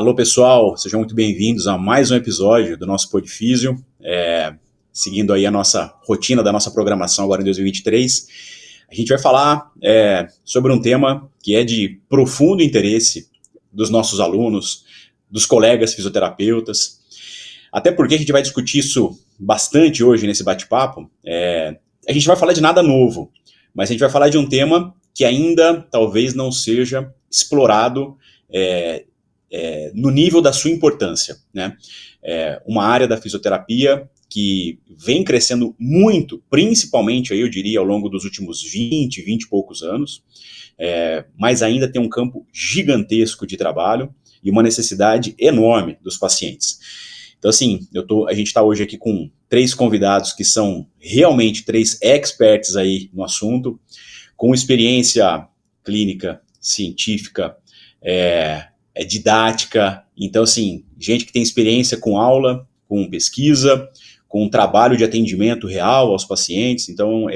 Alô pessoal, sejam muito bem-vindos a mais um episódio do nosso Podfísio, seguindo aí a nossa rotina da nossa programação agora em 2023. A gente vai falar sobre um tema que é de profundo interesse dos nossos alunos, dos colegas fisioterapeutas, até porque a gente vai discutir isso bastante hoje nesse bate-papo. A gente vai falar de nada novo, mas a gente vai falar de um tema que ainda talvez não seja explorado no nível da sua importância, né? Uma área da fisioterapia que vem crescendo muito, principalmente, aí eu diria, ao longo dos últimos 20 e poucos anos, mas ainda tem um campo gigantesco de trabalho e uma necessidade enorme dos pacientes. Então, assim, a gente está hoje aqui com 3 convidados que são realmente 3 experts aí no assunto, com experiência clínica, científica, didática. Então, assim, gente que tem experiência com aula, com pesquisa, com trabalho de atendimento real aos pacientes. Então,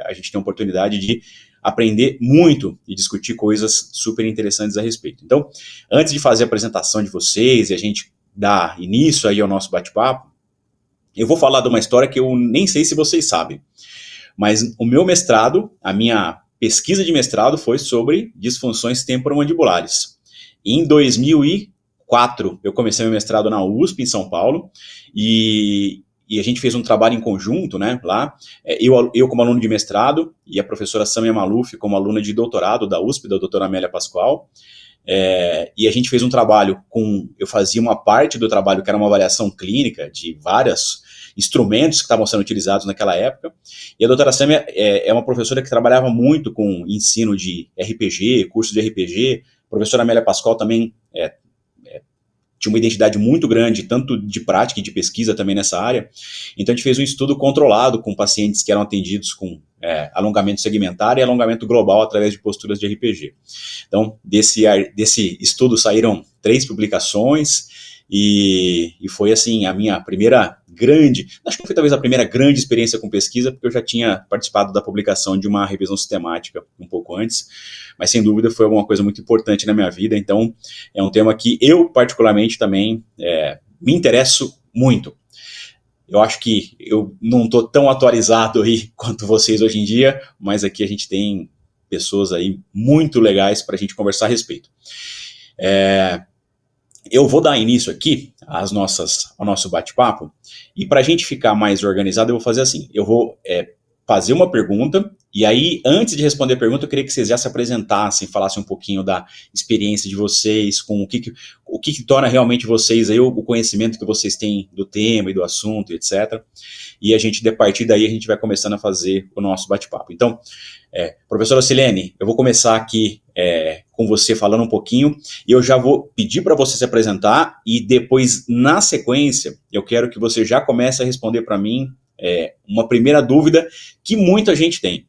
a gente tem a oportunidade de aprender muito e discutir coisas super interessantes a respeito. Então, antes de fazer a apresentação de vocês e a gente dar início aí ao nosso bate-papo, eu vou falar de uma história que eu nem sei se vocês sabem, mas o meu mestrado, a minha pesquisa de mestrado foi sobre disfunções temporomandibulares. Em 2004, eu comecei meu mestrado na USP, em São Paulo, e a gente fez um trabalho em conjunto, né, lá, eu como aluno de mestrado, e a professora Samia Maluf como aluna de doutorado da USP, da doutora Amélia Pascoal, e a gente fez um trabalho eu fazia uma parte do trabalho que era uma avaliação clínica de vários instrumentos que estavam sendo utilizados naquela época, e a doutora Samia é uma professora que trabalhava muito com ensino de RPG, curso de RPG. A professora Amélia Pascoal também tinha uma identidade muito grande, tanto de prática e de pesquisa também nessa área. Então a gente fez um estudo controlado com pacientes que eram atendidos com alongamento segmentar e alongamento global através de posturas de RPG. Então, desse estudo saíram 3 publicações, e foi assim a minha primeira acho que foi talvez a primeira grande experiência com pesquisa, porque eu já tinha participado da publicação de uma revisão sistemática um pouco antes, mas sem dúvida foi alguma coisa muito importante na minha vida. Então é um tema que eu particularmente também me interesso muito. Eu acho que eu não estou tão atualizado aí quanto vocês hoje em dia, mas aqui a gente tem pessoas aí muito legais para a gente conversar a respeito. Eu vou dar início aqui ao nosso bate-papo, e para a gente ficar mais organizado, eu vou fazer assim, eu vou fazer uma pergunta, e aí, antes de responder a pergunta, eu queria que vocês já se apresentassem, falassem um pouquinho da experiência de vocês, com o que torna realmente vocês aí, o conhecimento que vocês têm do tema e do assunto, etc. E a partir daí, a gente vai começando a fazer o nosso bate-papo. Então, professora Silene, eu vou começar aqui com você falando um pouquinho, e eu já vou pedir para você se apresentar, e depois, na sequência, eu quero que você já comece a responder para mim uma primeira dúvida que muita gente tem.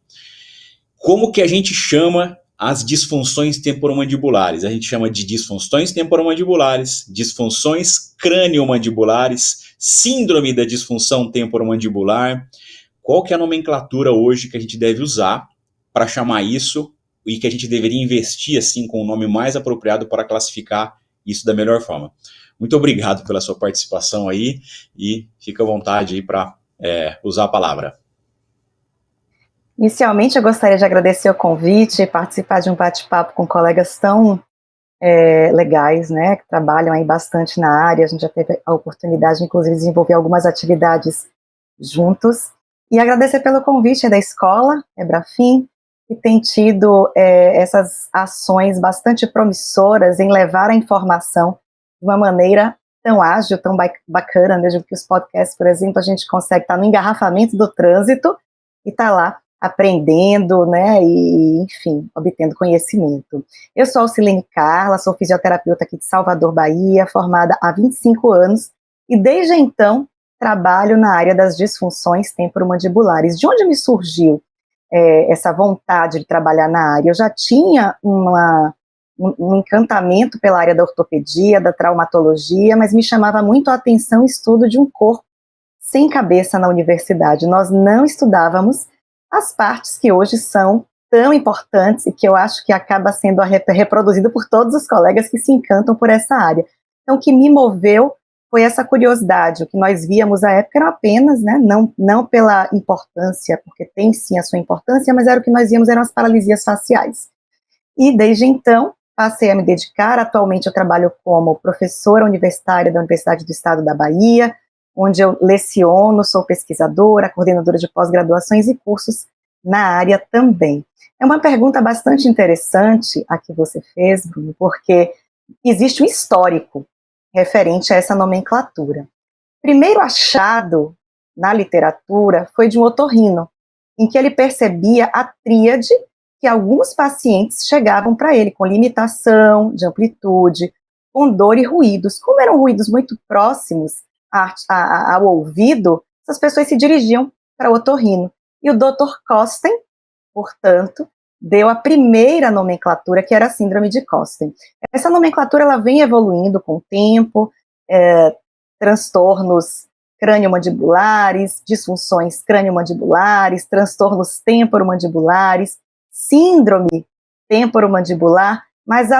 Como que a gente chama as disfunções temporomandibulares? A gente chama de disfunções temporomandibulares, disfunções craniomandibulares, síndrome da disfunção temporomandibular. Qual que é a nomenclatura hoje que a gente deve usar para chamar isso, e que a gente deveria investir assim com o nome mais apropriado para classificar isso da melhor forma? Muito obrigado pela sua participação aí, e fica à vontade aí para usar a palavra. Inicialmente, eu gostaria de agradecer o convite e participar de um bate-papo com colegas tão legais, né, que trabalham aí bastante na área. A gente já teve a oportunidade, inclusive, de desenvolver algumas atividades juntos. E agradecer pelo convite da escola, Ebrafim, que tem tido essas ações bastante promissoras em levar a informação de uma maneira tão ágil, tão bacana, mesmo que os podcasts, por exemplo, a gente consegue estar no engarrafamento do trânsito e estar lá aprendendo, né, e, enfim, obtendo conhecimento. Eu sou Silene Carla, sou fisioterapeuta aqui de Salvador, Bahia, formada há 25 anos, e desde então trabalho na área das disfunções temporomandibulares. De onde me surgiu essa vontade de trabalhar na área? Eu já tinha um encantamento pela área da ortopedia, da traumatologia, mas me chamava muito a atenção o estudo de um corpo sem cabeça na universidade. Nós não estudávamos as partes que hoje são tão importantes e que eu acho que acaba sendo reproduzido por todos os colegas que se encantam por essa área. Então, o que me moveu foi essa curiosidade. O que nós víamos à época era apenas, né, não pela importância, porque tem sim a sua importância, mas era o que nós víamos, eram as paralisias faciais. E desde então, passei a me dedicar. Atualmente eu trabalho como professora universitária da Universidade do Estado da Bahia, onde eu leciono, sou pesquisadora, coordenadora de pós-graduações e cursos na área também. É uma pergunta bastante interessante a que você fez, Bruno, porque existe um histórico referente a essa nomenclatura. Primeiro achado na literatura foi de um otorrino, em que ele percebia a tríade que alguns pacientes chegavam para ele com limitação de amplitude, com dor e ruídos. Como eram ruídos muito próximos ao ouvido, essas pessoas se dirigiam para o otorrino. E o Dr. Kosten, portanto, deu a primeira nomenclatura, que era a síndrome de Kosten. Essa nomenclatura ela vem evoluindo com o tempo, transtornos crânio-mandibulares, disfunções crânio-mandibulares, transtornos temporomandibulares, síndrome temporomandibular, mas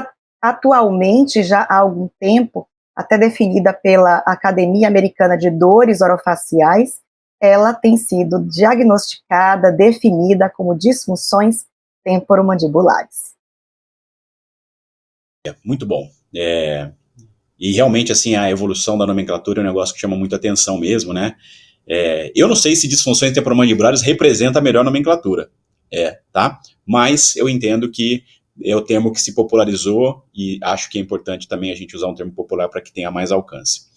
atualmente, já há algum tempo, até definida pela Academia Americana de Dores Orofaciais, ela tem sido diagnosticada, definida como disfunções temporomandibulares. Muito bom. E realmente, assim, a evolução da nomenclatura é um negócio que chama muita atenção mesmo, né? Eu não sei se disfunções temporomandibulares representa a melhor nomenclatura, tá? Mas eu entendo que é o termo que se popularizou e acho que é importante também a gente usar um termo popular para que tenha mais alcance.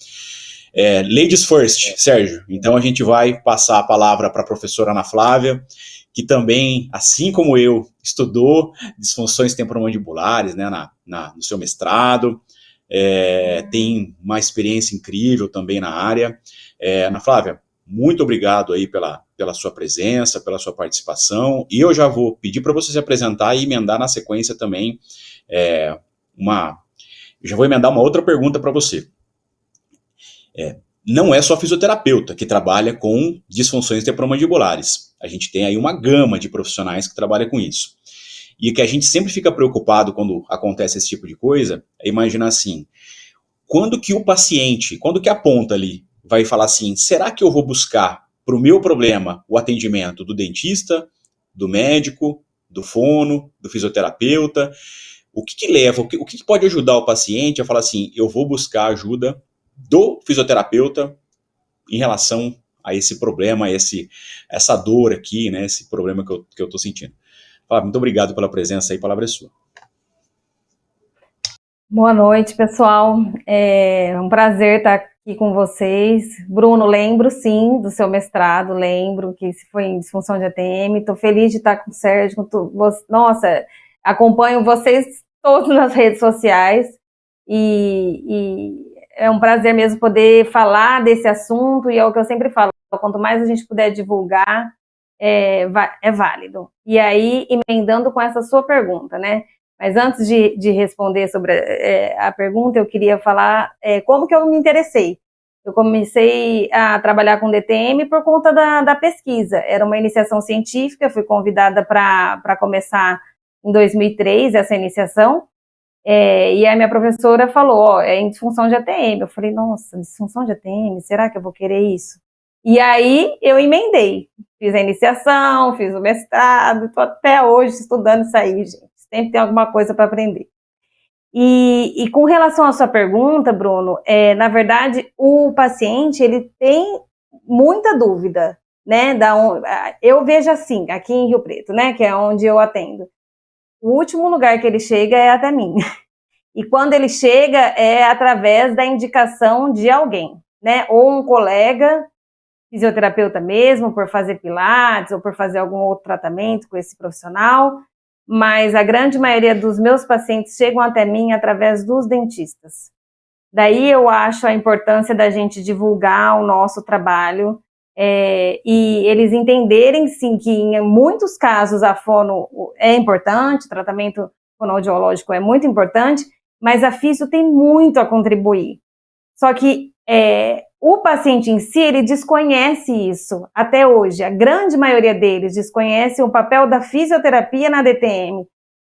Ladies first, Sérgio. Então a gente vai passar a palavra para a professora Ana Flávia, que também, assim como eu, estudou disfunções temporomandibulares, né, no seu mestrado, tem uma experiência incrível também na área. Ana Flávia, muito obrigado aí pela sua presença, pela sua participação, e eu já vou pedir para você se apresentar e emendar na sequência também eu já vou emendar uma outra pergunta para você. Não é só fisioterapeuta que trabalha com disfunções temporomandibulares. A gente tem aí uma gama de profissionais que trabalham com isso. E que a gente sempre fica preocupado quando acontece esse tipo de coisa, é imaginar assim, quando que o paciente, quando que a ponta ali vai falar assim, será que eu vou buscar para o meu problema o atendimento do dentista, do médico, do fono, do fisioterapeuta? O que leva, o que pode ajudar o paciente a falar assim, eu vou buscar ajuda do fisioterapeuta em relação a esse problema, essa dor aqui, né, esse problema que eu estou sentindo. Flávia, muito obrigado pela presença aí, a palavra é sua. Boa noite, pessoal. É um prazer estar aqui com vocês. Bruno, lembro sim do seu mestrado, lembro que foi em disfunção de ATM. Estou feliz de estar com o Sérgio. Nossa, acompanho vocês todos nas redes sociais e é um prazer mesmo poder falar desse assunto, e é o que eu sempre falo, quanto mais a gente puder divulgar, é válido. E aí, emendando com essa sua pergunta, né? Mas antes de responder sobre a pergunta, eu queria falar como que eu me interessei. Eu comecei a trabalhar com DTM por conta da pesquisa. Era uma iniciação científica, fui convidada para começar em 2003 essa iniciação. E a minha professora falou, é em disfunção de ATM. Eu falei, nossa, disfunção de ATM, será que eu vou querer isso? E aí eu emendei, fiz a iniciação, fiz o mestrado, estou até hoje estudando isso aí, gente. Sempre tem alguma coisa para aprender. E com relação à sua pergunta, Bruno, na verdade, o paciente, ele tem muita dúvida, né? Eu vejo assim, aqui em Rio Preto, né? Que é onde eu atendo. O último lugar que ele chega é até mim. E quando ele chega, é através da indicação de alguém, né? Ou um colega, fisioterapeuta mesmo, por fazer pilates ou por fazer algum outro tratamento com esse profissional. Mas a grande maioria dos meus pacientes chegam até mim através dos dentistas. Daí eu acho a importância da gente divulgar o nosso trabalho e eles entenderem, sim, que em muitos casos a fono é importante, o tratamento fonoaudiológico é muito importante, mas a fisio tem muito a contribuir. Só que o paciente em si, ele desconhece isso até hoje. A grande maioria deles desconhece o papel da fisioterapia na DTM.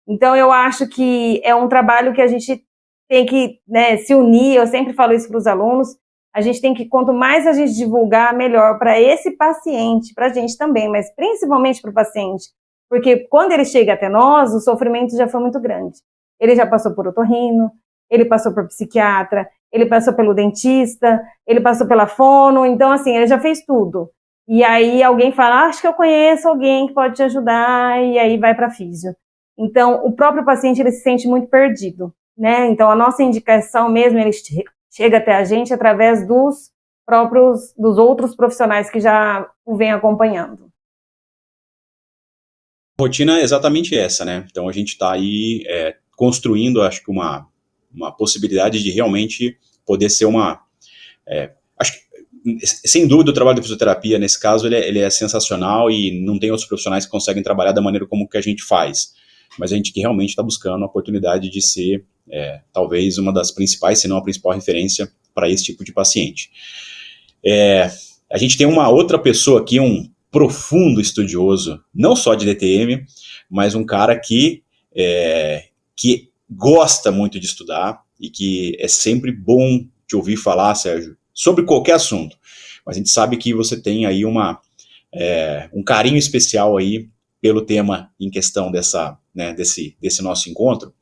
Então, eu acho que é um trabalho que a gente tem que, né, se unir. Eu sempre falo isso para os alunos. A gente tem que, quanto mais a gente divulgar, melhor para esse paciente, para a gente também, mas principalmente para o paciente. Porque quando ele chega até nós, o sofrimento já foi muito grande. Ele já passou por otorrino, ele passou por psiquiatra, ele passou pelo dentista, ele passou pela fono, então assim, ele já fez tudo. E aí alguém fala, acho que eu conheço alguém que pode te ajudar, e aí vai para físio. Então, o próprio paciente, ele se sente muito perdido, né? Então, a nossa indicação mesmo, ele chega até a gente através dos outros profissionais que já o vêm acompanhando. A rotina é exatamente essa, né? Então, a gente está aí construindo, acho que uma possibilidade de realmente poder ser acho que, sem dúvida, o trabalho de fisioterapia, nesse caso, ele é sensacional e não tem outros profissionais que conseguem trabalhar da maneira como que a gente faz. Mas a gente que realmente está buscando a oportunidade de ser, talvez, uma das principais, se não a principal referência para esse tipo de paciente. A gente tem uma outra pessoa aqui, um profundo estudioso, não só de DTM, mas um cara que gosta muito de estudar e que é sempre bom te ouvir falar, Sérgio, sobre qualquer assunto. Mas a gente sabe que você tem aí um carinho especial aí pelo tema em questão desse nosso encontro.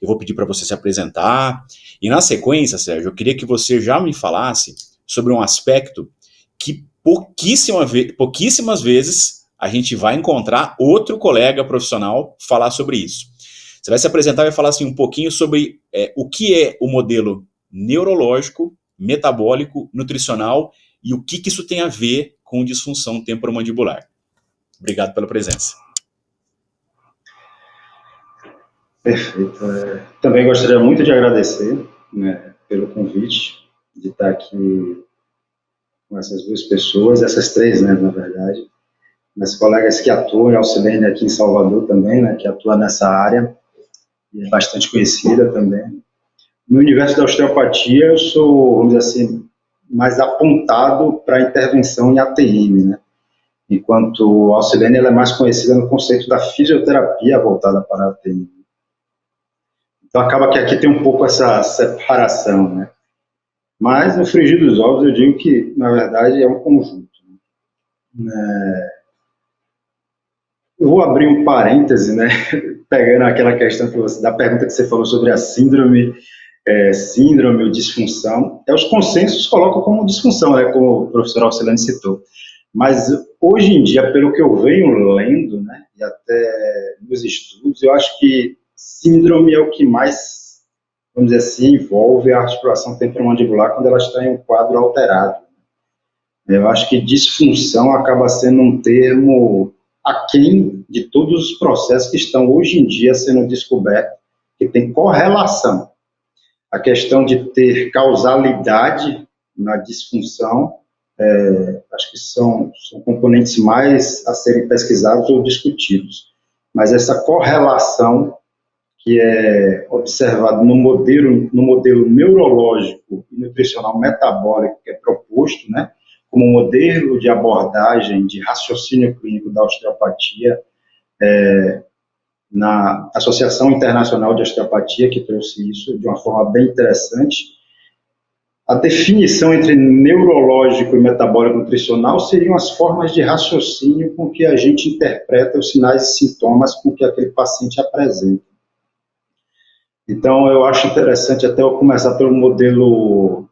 Eu vou pedir para você se apresentar e, na sequência, Sérgio, eu queria que você já me falasse sobre um aspecto que pouquíssimas vezes a gente vai encontrar outro colega profissional falar sobre isso. Você vai se apresentar e vai falar assim, um pouquinho sobre o que é o modelo neurológico, metabólico, nutricional e o que isso tem a ver com disfunção temporomandibular. Obrigado pela presença. Perfeito. Também gostaria muito de agradecer, né, pelo convite, de estar aqui com essas duas pessoas, essas três, né, na verdade, meus colegas que atuam, e Alcilene aqui em Salvador também, né, que atua nessa área, e é bastante conhecida também. No universo da osteopatia, eu sou, vamos dizer assim, mais apontado para a intervenção em ATM, né? Enquanto a Alcilene ela é mais conhecida no conceito da fisioterapia voltada para a ATM. Então, acaba que aqui tem um pouco essa separação, né? Mas, no frigir dos ovos, eu digo que, na verdade, é um conjunto. Eu vou abrir um parêntese, né? Pegando aquela questão da pergunta que você falou sobre a síndrome ou disfunção. Os consensos colocam como disfunção, né? Como o professor Alcilene citou. Mas, hoje em dia, pelo que eu venho lendo, né? E até nos estudos, eu acho que síndrome é o que mais, vamos dizer assim, envolve a articulação temporomandibular quando ela está em um quadro alterado. Eu acho que disfunção acaba sendo um termo aquém de todos os processos que estão hoje em dia sendo descobertos, que tem correlação. A questão de ter causalidade na disfunção, acho que são componentes mais a serem pesquisados ou discutidos. Mas essa correlação que é observado no modelo neurológico e nutricional metabólico que é proposto, né, como modelo de abordagem de raciocínio clínico da osteopatia, na Associação Internacional de Osteopatia, que trouxe isso de uma forma bem interessante. A definição entre neurológico e metabólico nutricional seriam as formas de raciocínio com que a gente interpreta os sinais e sintomas com que aquele paciente apresenta. Então, eu acho interessante até eu começar pelo modelo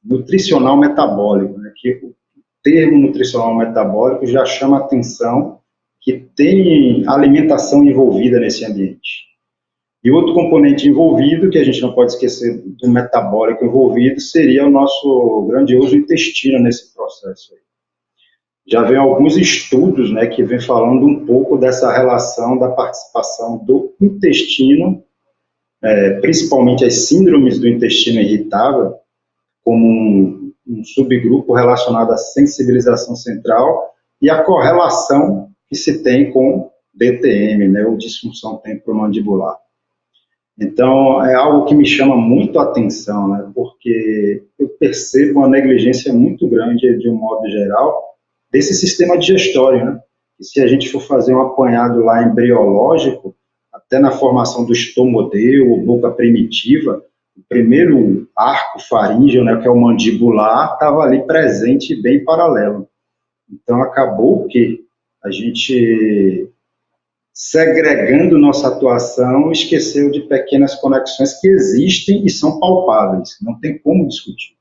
nutricional metabólico, né, que o termo nutricional metabólico já chama a atenção que tem alimentação envolvida nesse ambiente. E outro componente envolvido, que a gente não pode esquecer do metabólico envolvido, seria o nosso grandioso intestino nesse processo. Já vem alguns estudos, né, que vem falando um pouco dessa relação da participação do intestino, principalmente as síndromes do intestino irritável, como um subgrupo relacionado à sensibilização central e a correlação que se tem com DTM, né, ou disfunção temporomandibular. Então, é algo que me chama muito a atenção, né, porque eu percebo uma negligência muito grande, de um modo geral, desse sistema digestório, né, e se a gente for fazer um apanhado lá embriológico, até na formação do estomodeu ou boca primitiva, o primeiro arco faríngeo, né, que é o mandibular, estava ali presente bem paralelo. Então, acabou que a gente, segregando nossa atuação, esqueceu de pequenas conexões que existem e são palpáveis, não tem como discutir.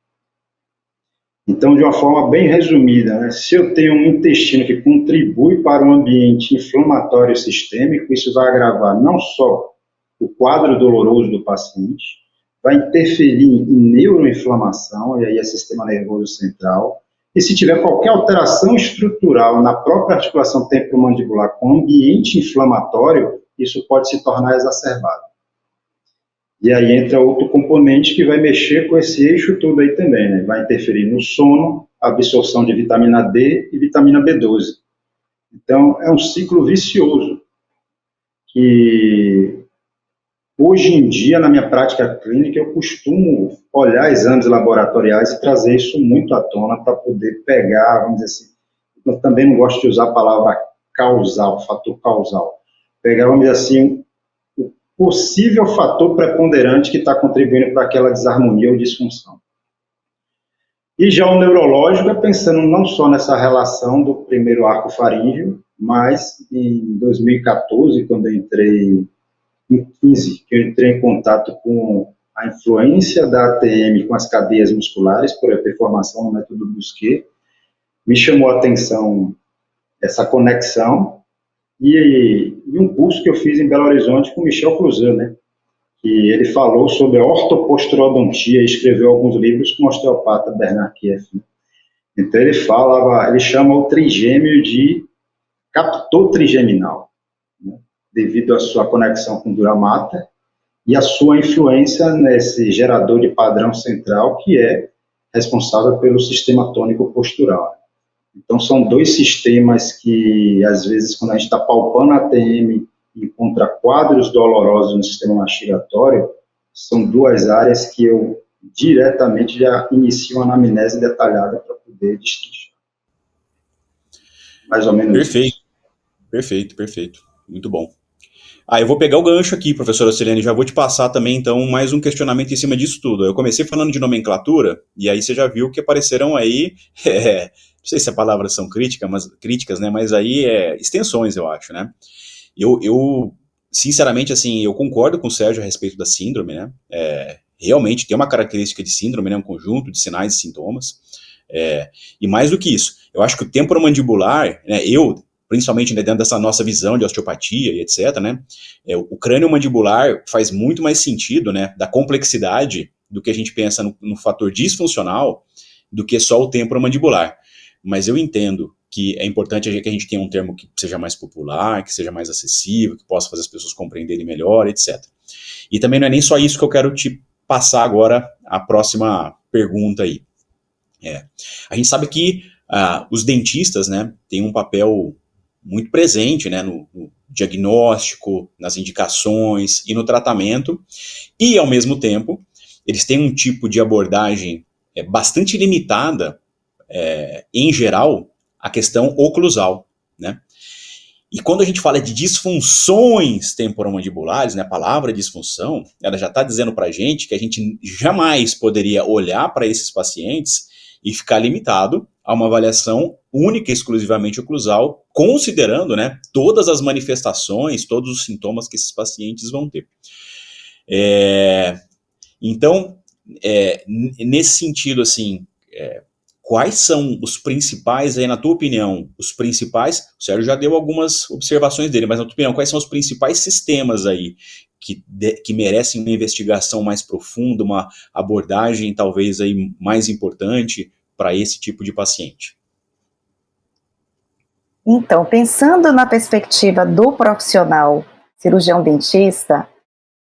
Então, de uma forma bem resumida, né, se eu tenho um intestino que contribui para um ambiente inflamatório sistêmico, isso vai agravar não só o quadro doloroso do paciente, vai interferir em neuroinflamação, e aí é sistema nervoso central, e se tiver qualquer alteração estrutural na própria articulação temporomandibular com ambiente inflamatório, isso pode se tornar exacerbado. E aí entra outro componente que vai mexer com esse eixo todo aí também, né? Vai interferir no sono, absorção de vitamina D e vitamina B12. Então, é um ciclo vicioso que, hoje em dia, na minha prática clínica, eu costumo olhar exames laboratoriais e trazer isso muito à tona para poder pegar, vamos dizer assim, eu também não gosto de usar a palavra causal, fator causal. Pegar, vamos dizer assim, possível fator preponderante que está contribuindo para aquela desarmonia ou disfunção. E já o neurológico é pensando não só nessa relação do primeiro arco faríngeo, mas em 2014, quando eu entrei, em 15, que eu entrei em contato com a influência da ATM com as cadeias musculares, por eu ter formação no método Busquet, me chamou a atenção essa conexão. E um curso que eu fiz em Belo Horizonte com Michel Cruzan, né? Que ele falou sobre a ortoposturodontia e escreveu alguns livros com o osteopata Bernard Kieff. Né? Então ele chama o trigêmeo de captor trigeminal, né? Devido à sua conexão com dura mater e a sua influência nesse gerador de padrão central que é responsável pelo sistema tônico postural. Então, são dois sistemas que, às vezes, quando a gente está palpando a ATM e encontra quadros dolorosos no sistema mastigatório, são duas áreas que eu diretamente já inicio uma anamnese detalhada para poder destrinchar. Mais ou menos Perfeito, isso. perfeito. Muito bom. Eu vou pegar o gancho aqui, professora Silene, já vou te passar também, então, mais um questionamento em cima disso tudo. Eu comecei falando de nomenclatura, e aí você já viu que apareceram aí, não sei se as palavras são críticas, né, mas aí extensões, eu acho, né. Eu, sinceramente, assim, eu concordo com o Sérgio a respeito da síndrome, né, realmente tem uma característica de síndrome, né, um conjunto de sinais e sintomas, e mais do que isso, eu acho que o temporomandibular, né, principalmente, né, dentro dessa nossa visão de osteopatia e etc., né, o crânio mandibular faz muito mais sentido, né, da complexidade do que a gente pensa no fator disfuncional do que só o temporomandibular. Mas eu entendo que é importante que a gente tenha um termo que seja mais popular, que seja mais acessível, que possa fazer as pessoas compreenderem melhor, etc. E também não é nem só isso que eu quero te passar agora a próxima pergunta aí. A gente sabe que os dentistas, né, têm um papel muito presente, né, no diagnóstico, nas indicações e no tratamento, e ao mesmo tempo eles têm um tipo de abordagem bastante limitada, em geral, a questão oclusal, né? E quando a gente fala de disfunções temporomandibulares, né, a palavra disfunção, ela já está dizendo para a gente que a gente jamais poderia olhar para esses pacientes e ficar limitado a uma avaliação única e exclusivamente oclusal, considerando, né, todas as manifestações, todos os sintomas que esses pacientes vão ter. Então, nesse sentido, assim, quais são os principais, aí, na tua opinião, os principais, o Sérgio já deu algumas observações dele, mas na tua opinião, quais são os principais sistemas aí que merecem uma investigação mais profunda, uma abordagem talvez aí mais importante para esse tipo de paciente? Então, pensando na perspectiva do profissional cirurgião dentista,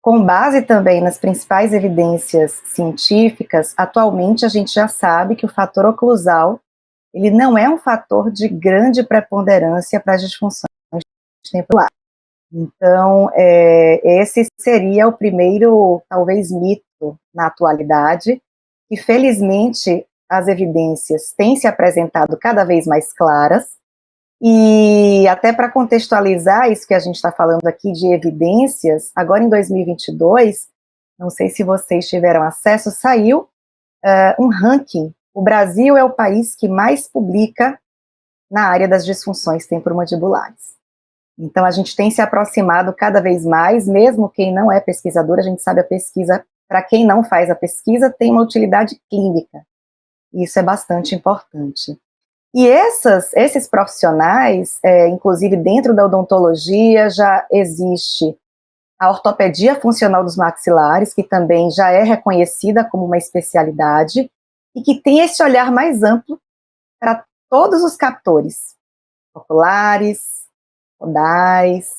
com base também nas principais evidências científicas, atualmente a gente já sabe que o fator oclusal, ele não é um fator de grande preponderância para as disfunções tempolares. Então, esse seria o primeiro, talvez, mito na atualidade, e felizmente as evidências têm se apresentado cada vez mais claras, e até para contextualizar isso que a gente está falando aqui de evidências, agora em 2022, não sei se vocês tiveram acesso, saiu um ranking. O Brasil é o país que mais publica na área das disfunções temporomandibulares. Então, a gente tem se aproximado cada vez mais, mesmo quem não é pesquisador, a gente sabe a pesquisa, para quem não faz a pesquisa, tem uma utilidade clínica. E isso é bastante importante. E esses profissionais, inclusive dentro da odontologia, já existe a ortopedia funcional dos maxilares, que também já é reconhecida como uma especialidade, e que tem esse olhar mais amplo para todos os captores, oculares, odais,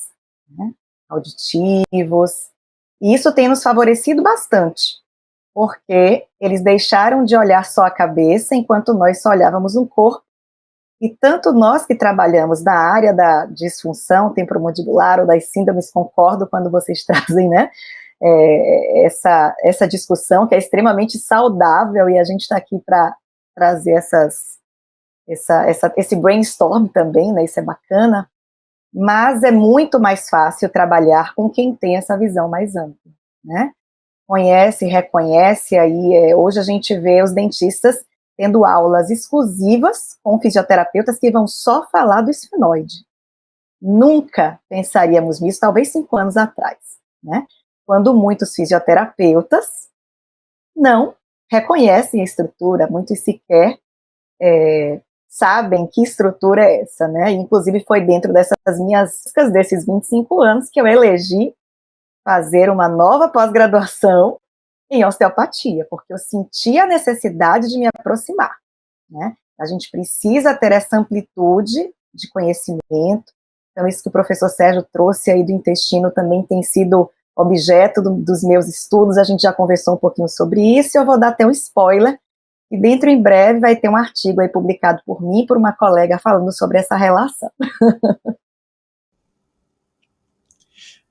né, auditivos, e isso tem nos favorecido bastante, porque eles deixaram de olhar só a cabeça, enquanto nós só olhávamos um corpo, e tanto nós que trabalhamos na área da disfunção temporomandibular ou das síndromes, concordo quando vocês trazem, né, essa discussão que é extremamente saudável, e a gente está aqui para trazer esse brainstorm também, né, isso é bacana, mas é muito mais fácil trabalhar com quem tem essa visão mais ampla, né, conhece, reconhece, aí hoje a gente vê os dentistas tendo aulas exclusivas com fisioterapeutas que vão só falar do esfenoide. Nunca pensaríamos nisso, talvez 5 anos atrás, né? Quando muitos fisioterapeutas não reconhecem a estrutura, muitos sequer sabem que estrutura é essa, né? Inclusive foi dentro desses 25 anos que eu elegi fazer uma nova pós-graduação em osteopatia, porque eu senti a necessidade de me aproximar, né? A gente precisa ter essa amplitude de conhecimento, então isso que o professor Sérgio trouxe aí do intestino também tem sido objeto dos meus estudos, a gente já conversou um pouquinho sobre isso, e eu vou dar até um spoiler, e dentro em breve vai ter um artigo aí publicado por mim, por uma colega, falando sobre essa relação.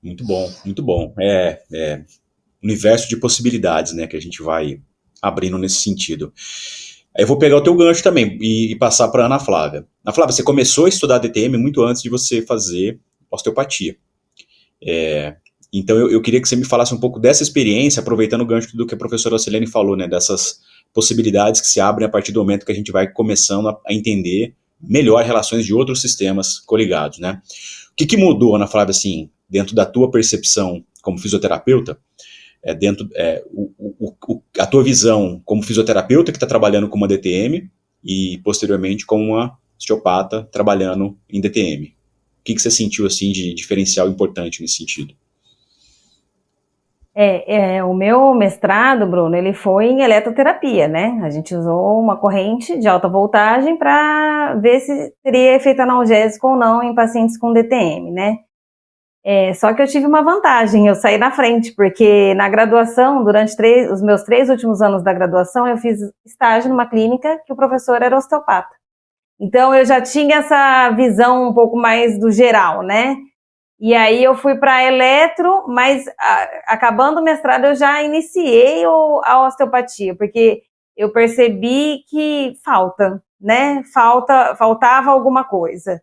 Muito bom, muito bom. Universo de possibilidades, né, que a gente vai abrindo nesse sentido. Aí eu vou pegar o teu gancho também e passar para Ana Flávia. Ana Flávia, você começou a estudar DTM muito antes de você fazer osteopatia. Então eu queria que você me falasse um pouco dessa experiência, aproveitando o gancho do que a professora Ocilene falou, né, dessas possibilidades que se abrem a partir do momento que a gente vai começando a entender melhor relações de outros sistemas coligados, né? O que mudou, Ana Flávia, assim, dentro da tua percepção como fisioterapeuta, a tua visão como fisioterapeuta que está trabalhando com uma DTM e posteriormente como uma osteopata trabalhando em DTM. O que você sentiu assim de diferencial importante nesse sentido? O meu mestrado, Bruno, ele foi em eletroterapia, né? A gente usou uma corrente de alta voltagem para ver se teria efeito analgésico ou não em pacientes com DTM, né? Só que eu tive uma vantagem, eu saí na frente, porque na graduação, durante os meus 3 últimos anos da graduação, eu fiz estágio numa clínica que o professor era osteopata. Então, eu já tinha essa visão um pouco mais do geral, né? E aí eu fui para eletro, mas acabando o mestrado eu já iniciei a osteopatia, porque eu percebi que né? Faltava alguma coisa.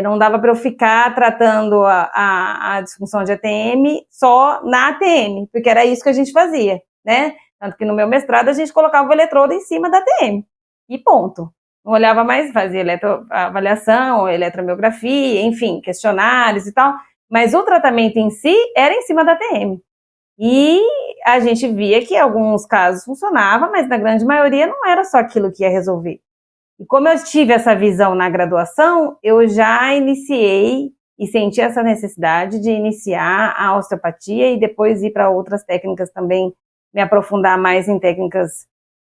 Não dava para eu ficar tratando a disfunção de ATM só na ATM, porque era isso que a gente fazia, né? Tanto que no meu mestrado a gente colocava o eletrodo em cima da ATM, e ponto. Não olhava mais, fazia eletroavaliação, eletromiografia, enfim, questionários e tal, mas o tratamento em si era em cima da ATM. E a gente via que em alguns casos funcionava, mas na grande maioria não era só aquilo que ia resolver. E como eu tive essa visão na graduação, eu já iniciei e senti essa necessidade de iniciar a osteopatia e depois ir para outras técnicas também, me aprofundar mais em técnicas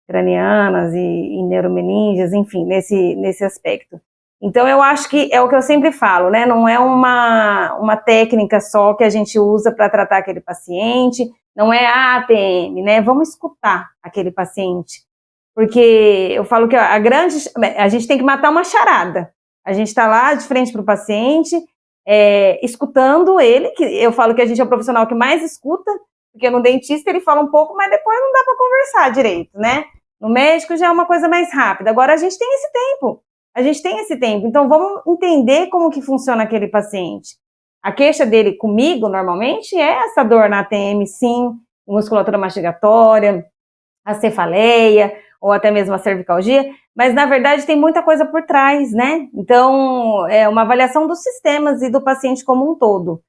cranianas e neuromeninges, enfim, nesse aspecto. Então, eu acho que é o que eu sempre falo, né? Não é uma técnica só que a gente usa para tratar aquele paciente, não é a ATM, né? Vamos escutar aquele paciente. Porque eu falo que a gente tem que matar uma charada. A gente está lá de frente para o paciente, escutando ele, que eu falo que a gente é o profissional que mais escuta, porque no dentista ele fala um pouco, mas depois não dá para conversar direito, né? No médico já é uma coisa mais rápida. Agora a gente tem esse tempo. Então vamos entender como que funciona aquele paciente. A queixa dele comigo, normalmente, é essa dor na ATM, sim, musculatura mastigatória, a cefaleia, ou até mesmo a cervicalgia, mas na verdade tem muita coisa por trás, né? Então, é uma avaliação dos sistemas e do paciente como um todo.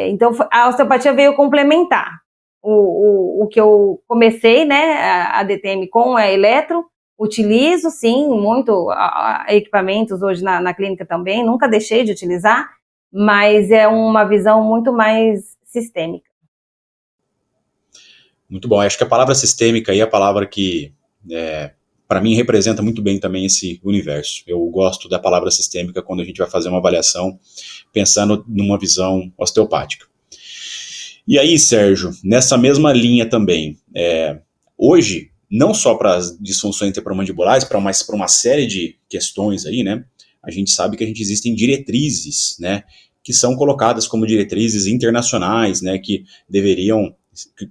Então, a osteopatia veio complementar o que eu comecei, né, a DTM com a eletro, utilizo, sim, muito equipamentos hoje na clínica também, nunca deixei de utilizar, mas é uma visão muito mais sistêmica. Muito bom. Acho que a palavra sistêmica aí é a palavra que, para mim, representa muito bem também esse universo. Eu gosto da palavra sistêmica quando a gente vai fazer uma avaliação pensando numa visão osteopática. E aí, Sérgio, nessa mesma linha também, hoje, não só para as disfunções interpromandibulares, mas para uma série de questões aí, né, a gente sabe que existem diretrizes, né, que são colocadas como diretrizes internacionais, né, que deveriam,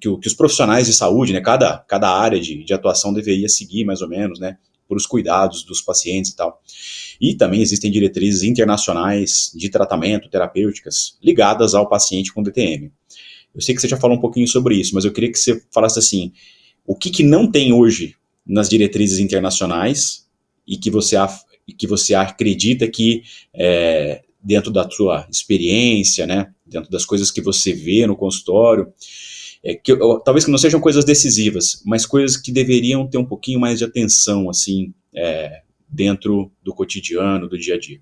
que os profissionais de saúde, né, cada área de atuação deveria seguir mais ou menos, né, por os cuidados dos pacientes e tal. E também existem diretrizes internacionais de tratamento, terapêuticas, ligadas ao paciente com DTM. Eu sei que você já falou um pouquinho sobre isso, mas eu queria que você falasse assim, o que não tem hoje nas diretrizes internacionais e que você acredita que, dentro da sua experiência, né, dentro das coisas que você vê no consultório, talvez que não sejam coisas decisivas, mas coisas que deveriam ter um pouquinho mais de atenção, assim, dentro do cotidiano, do dia a dia.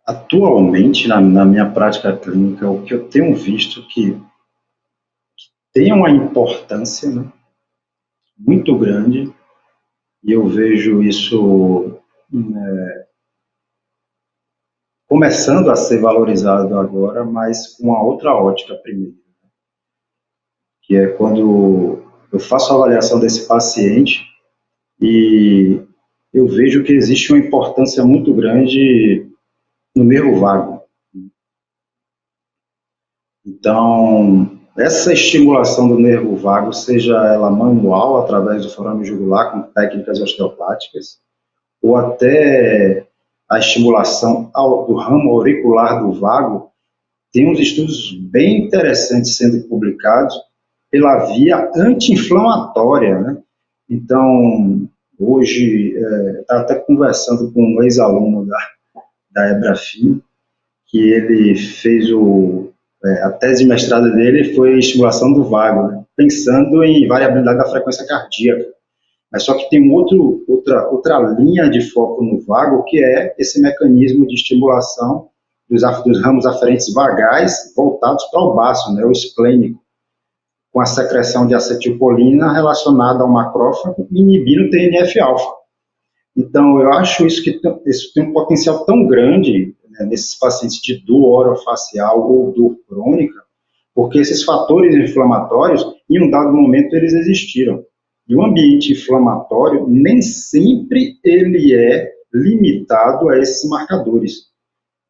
Atualmente, na minha prática clínica, o que eu tenho visto que tem uma importância, né, muito grande, e eu vejo isso começando a ser valorizado agora, mas com uma outra ótica primeiro, que é quando eu faço a avaliação desse paciente e eu vejo que existe uma importância muito grande no nervo vago. Então, essa estimulação do nervo vago, seja ela manual, através do forame jugular, com técnicas osteopáticas, ou até a estimulação do ramo auricular do vago, tem uns estudos bem interessantes sendo publicados pela via anti-inflamatória, né? Então, hoje, estava até conversando com um ex-aluno da Ebrafim, que ele fez a tese de mestrado dele foi estimulação do vago, né? Pensando em variabilidade da frequência cardíaca. Mas só que tem outra linha de foco no vago, que é esse mecanismo de estimulação dos ramos aferentes vagais voltados para o baço, né, o esplênico, com a secreção de acetilcolina relacionada ao macrófago, inibindo o TNF-alfa. Então, eu acho isso tem um potencial tão grande, né, nesses pacientes de dor orofacial ou dor crônica, porque esses fatores inflamatórios, em um dado momento, eles existiram. E o ambiente inflamatório, nem sempre ele é limitado a esses marcadores,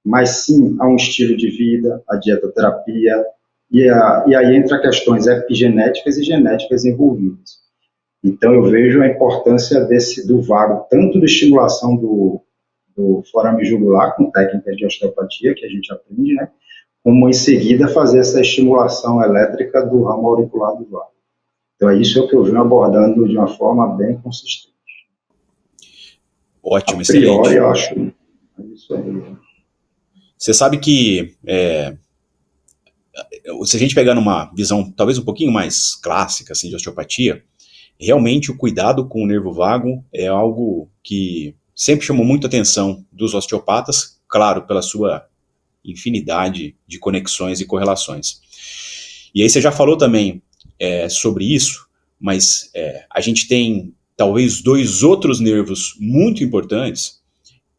mas sim a um estilo de vida, a dietoterapia, e aí entra questões epigenéticas e genéticas envolvidas. Então, eu vejo a importância do vago, tanto da estimulação do forame jugular, com técnicas de osteopatia, que a gente aprende, né, como em seguida fazer essa estimulação elétrica do ramo auricular do vago. Então, é isso que eu venho abordando de uma forma bem consistente. Ótimo, a priori, excelente. Eu acho. É isso aí. Você sabe que, se a gente pegar numa visão talvez um pouquinho mais clássica assim, de osteopatia, realmente o cuidado com o nervo vago é algo que sempre chamou muita atenção dos osteopatas, claro, pela sua infinidade de conexões e correlações. E aí você já falou também sobre isso, mas a gente tem talvez dois outros nervos muito importantes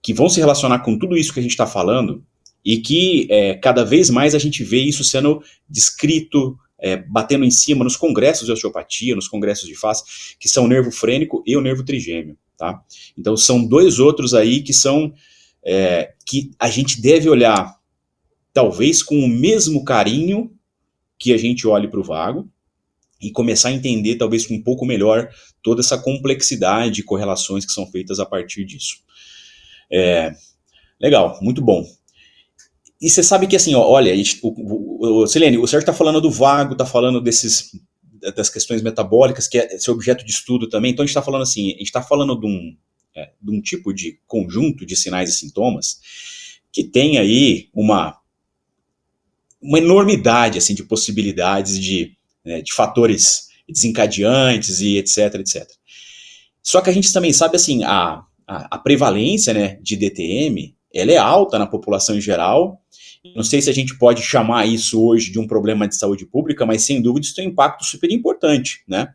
que vão se relacionar com tudo isso que a gente está falando e que cada vez mais a gente vê isso sendo descrito, batendo em cima nos congressos de osteopatia, nos congressos de face, que são o nervo frênico e o nervo trigêmeo, tá? Então são dois outros aí que são que a gente deve olhar talvez com o mesmo carinho que a gente olhe para o vago e começar a entender talvez um pouco melhor toda essa complexidade de correlações que são feitas a partir disso. Legal, muito bom. E você sabe que, assim, ó, olha, Silene, o Sérgio está falando do vago, está falando das questões metabólicas, que é esse objeto de estudo também. Então a gente está falando assim, a gente está falando de um tipo de conjunto de sinais e sintomas que tem aí uma enormidade, assim, de possibilidades de fatores desencadeantes e etc, etc. Só que a gente também sabe, assim, a prevalência, né, de DTM, ela é alta na população em geral. Não sei se a gente pode chamar isso hoje de um problema de saúde pública, mas sem dúvida isso tem um impacto super importante, né,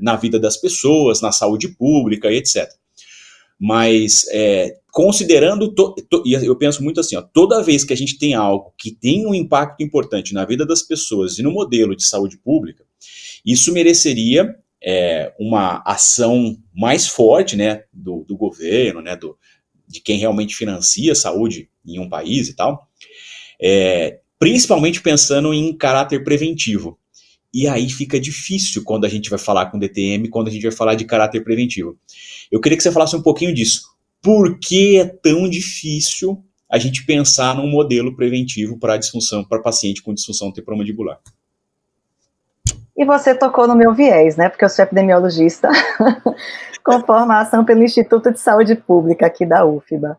na vida das pessoas, na saúde pública, etc. Mas considerando, e eu penso muito assim, ó, toda vez que a gente tem algo que tem um impacto importante na vida das pessoas e no modelo de saúde pública, isso mereceria uma ação mais forte, né, do governo, né, de quem realmente financia a saúde em um país e tal, principalmente pensando em caráter preventivo. E aí fica difícil quando a gente vai falar com DTM, quando a gente vai falar de caráter preventivo. Eu queria que você falasse um pouquinho disso. Por que é tão difícil a gente pensar num modelo preventivo para disfunção, para paciente com disfunção temporomandibular? E você tocou no meu viés, né? Porque eu sou epidemiologista com formação pelo Instituto de Saúde Pública aqui da UFBA.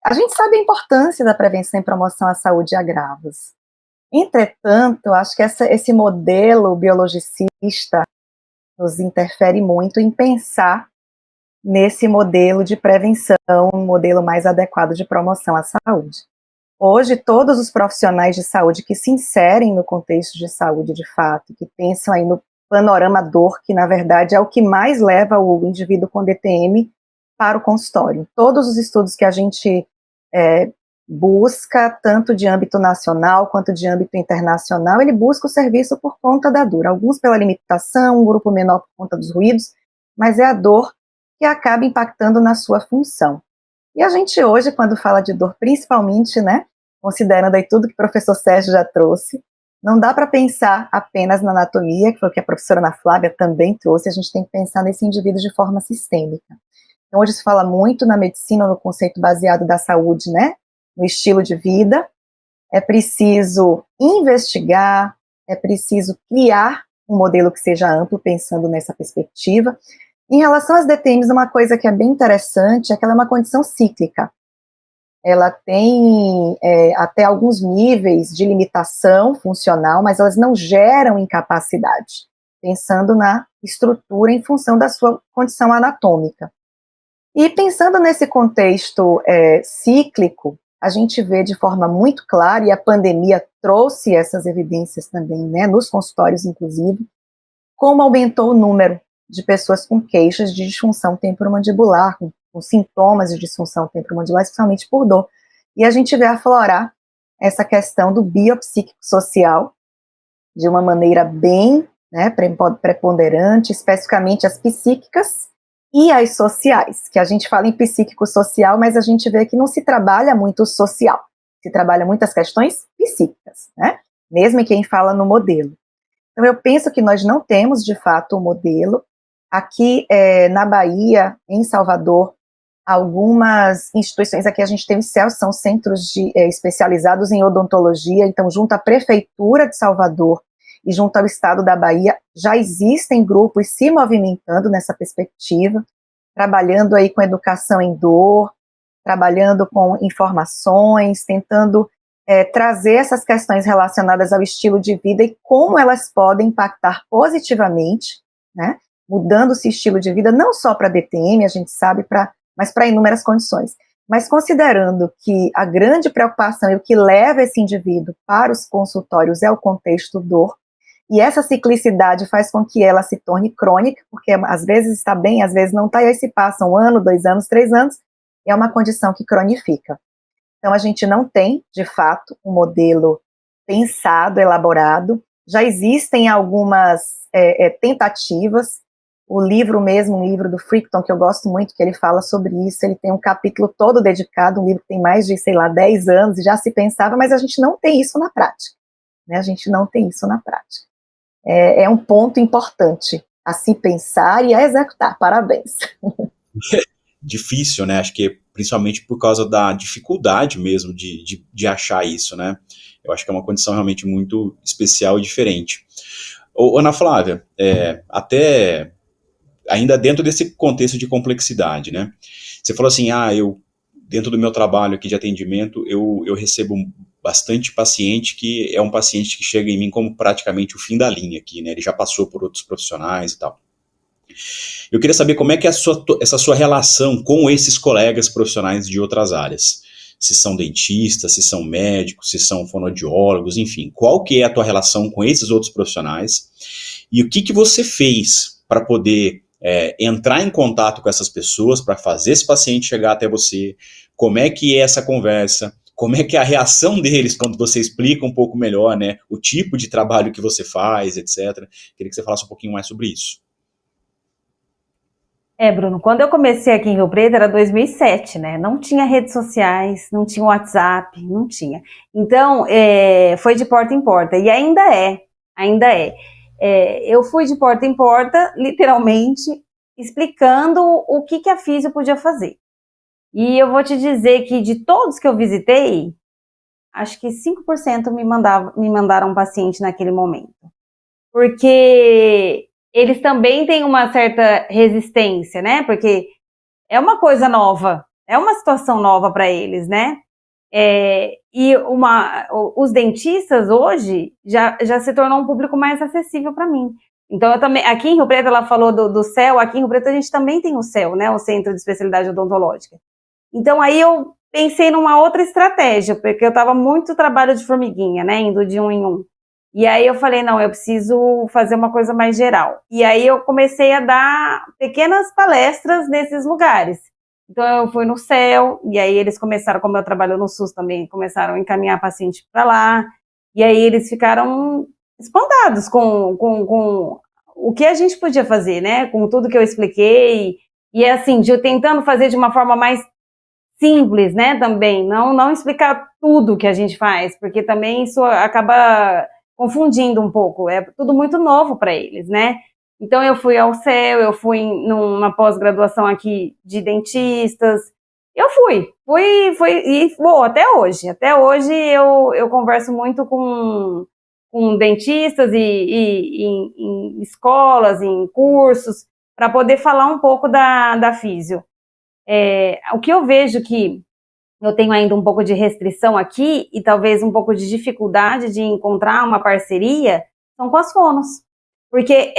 A gente sabe a importância da prevenção e promoção à saúde e agravos. Entretanto, acho que esse modelo biologicista nos interfere muito em pensar nesse modelo de prevenção, um modelo mais adequado de promoção à saúde. Hoje, todos os profissionais de saúde que se inserem no contexto de saúde de fato, que pensam aí no panorama dor, que na verdade é o que mais leva o indivíduo com DTM para o consultório. Todos os estudos que a gente busca, tanto de âmbito nacional quanto de âmbito internacional, ele busca o serviço por conta da dor. Alguns pela limitação, um grupo menor por conta dos ruídos, mas é a dor que acaba impactando na sua função. E a gente hoje, quando fala de dor, principalmente, né, considerando aí tudo que o professor Sérgio já trouxe, não dá para pensar apenas na anatomia, que foi o que a professora Ana Flávia também trouxe, a gente tem que pensar nesse indivíduo de forma sistêmica. Então, hoje se fala muito na medicina, no conceito baseado da saúde, né, no estilo de vida. É preciso investigar, é preciso criar um modelo que seja amplo, pensando nessa perspectiva. Em relação às DTMs, uma coisa que é bem interessante é que ela é uma condição cíclica. Ela tem até alguns níveis de limitação funcional, mas elas não geram incapacidade, pensando na estrutura em função da sua condição anatômica. E pensando nesse contexto cíclico, a gente vê de forma muito clara, e a pandemia trouxe essas evidências também, né, nos consultórios inclusive, como aumentou o número de pessoas com queixas de disfunção temporomandibular, com sintomas de disfunção temporomandibular, especialmente por dor. E a gente vê aflorar essa questão do biopsicossocial de uma maneira bem, né, preponderante, especificamente as psíquicas e as sociais, que a gente fala em psíquico-social, mas a gente vê que não se trabalha muito o social, se trabalha muito as questões psíquicas, né, mesmo em quem fala no modelo. Então eu penso que nós não temos, de fato, um modelo. Aqui na Bahia, em Salvador, algumas instituições, aqui a gente tem os CELS, são centros especializados em odontologia, então junto à Prefeitura de Salvador e junto ao Estado da Bahia, já existem grupos se movimentando nessa perspectiva, trabalhando aí com educação em dor, trabalhando com informações, tentando trazer essas questões relacionadas ao estilo de vida e como elas podem impactar positivamente, né, mudando-se estilo de vida, não só para DTM, a gente sabe, mas para inúmeras condições. Mas considerando que a grande preocupação e o que leva esse indivíduo para os consultórios é o contexto dor, e essa ciclicidade faz com que ela se torne crônica, porque às vezes está bem, às vezes não está, e aí se passa 1 ano, 2 anos, 3 anos, é uma condição que cronifica. Então a gente não tem, de fato, um modelo pensado, elaborado, já existem algumas tentativas. O livro mesmo, um livro do Fricton, que eu gosto muito, que ele fala sobre isso, ele tem um capítulo todo dedicado, um livro que tem mais de, 10 anos, e já se pensava, mas a gente não tem isso na prática, né? A gente não tem isso na prática. É um ponto importante a se pensar e a executar. Parabéns. Difícil, né? Acho que principalmente por causa da dificuldade mesmo de achar isso, né? Eu acho que é uma condição realmente muito especial e diferente. Ana Flávia, até ainda dentro desse contexto de complexidade, né? Você falou assim, dentro do meu trabalho aqui de atendimento, eu recebo bastante paciente que é um paciente que chega em mim como praticamente o fim da linha aqui, né? Ele já passou por outros profissionais e tal. Eu queria saber como é que é essa sua relação com esses colegas profissionais de outras áreas. Se são dentistas, se são médicos, se são fonoaudiólogos, enfim. Qual que é a tua relação com esses outros profissionais? E o que você fez para poder entrar em contato com essas pessoas, para fazer esse paciente chegar até você? Como é que é essa conversa? Como é que é a reação deles quando você explica um pouco melhor, né, o tipo de trabalho que você faz, etc. Queria que você falasse um pouquinho mais sobre isso. Bruno, quando eu comecei aqui em Rio Preto era 2007, né? Não tinha redes sociais, não tinha WhatsApp, não tinha. Então, foi de porta em porta, e ainda é. Eu fui de porta em porta, literalmente, explicando o que a físio podia fazer. E eu vou te dizer que de todos que eu visitei, acho que 5% me mandaram um paciente naquele momento. Porque eles também têm uma certa resistência, né? Porque é uma coisa nova, é uma situação nova para eles, né? Os dentistas hoje já se tornou um público mais acessível para mim. Então, eu também, aqui em Rio Preto, ela falou do CEL, aqui em Rio Preto a gente também tem o CEL, né? O Centro de Especialidade Odontológica. Então, aí eu pensei numa outra estratégia, porque eu estava muito trabalho de formiguinha, né? Indo de um em um. E aí eu falei, não, eu preciso fazer uma coisa mais geral. E aí eu comecei a dar pequenas palestras nesses lugares. Então eu fui no CEL, e aí eles começaram, como eu trabalho no SUS também, começaram a encaminhar paciente para lá. E aí eles ficaram espantados com o que a gente podia fazer, né? Com tudo que eu expliquei. E assim, tentando fazer de uma forma mais simples, né? Também, não explicar tudo que a gente faz, porque também isso acaba confundindo um pouco, é tudo muito novo para eles, né? Então eu fui ao CEL, eu fui numa pós-graduação aqui de dentistas, eu fui e vou até hoje eu converso muito com dentistas e em escolas, em cursos, para poder falar um pouco da físio. O que eu vejo que eu tenho ainda um pouco de restrição aqui e talvez um pouco de dificuldade de encontrar uma parceria são com as fonos, porque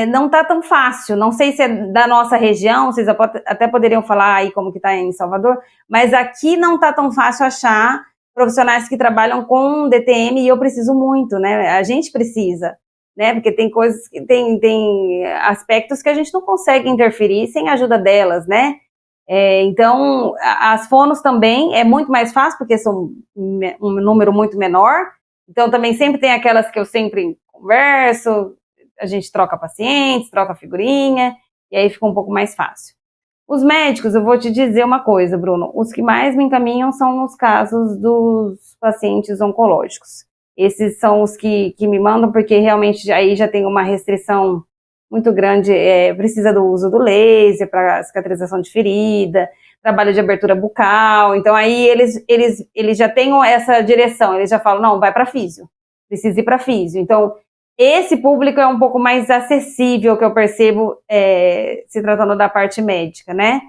não está tão fácil, não sei se é da nossa região, vocês até poderiam falar aí como que está em Salvador, mas aqui não está tão fácil achar profissionais que trabalham com DTM e eu preciso muito, né, a gente precisa, né, porque tem coisas que tem aspectos que a gente não consegue interferir sem a ajuda delas, né. Então, as fonos também é muito mais fácil, porque são um número muito menor. Então, também sempre tem aquelas que eu sempre converso, a gente troca pacientes, troca figurinha, e aí fica um pouco mais fácil. Os médicos, eu vou te dizer uma coisa, Bruno, os que mais me encaminham são os casos dos pacientes oncológicos. Esses são os que me mandam, porque realmente aí já tem uma restrição muito grande, precisa do uso do laser para cicatrização de ferida, trabalho de abertura bucal, então aí eles já têm essa direção, eles já falam, não, vai para físio, precisa ir para físio. Então, esse público é um pouco mais acessível, que eu percebo, se tratando da parte médica, né?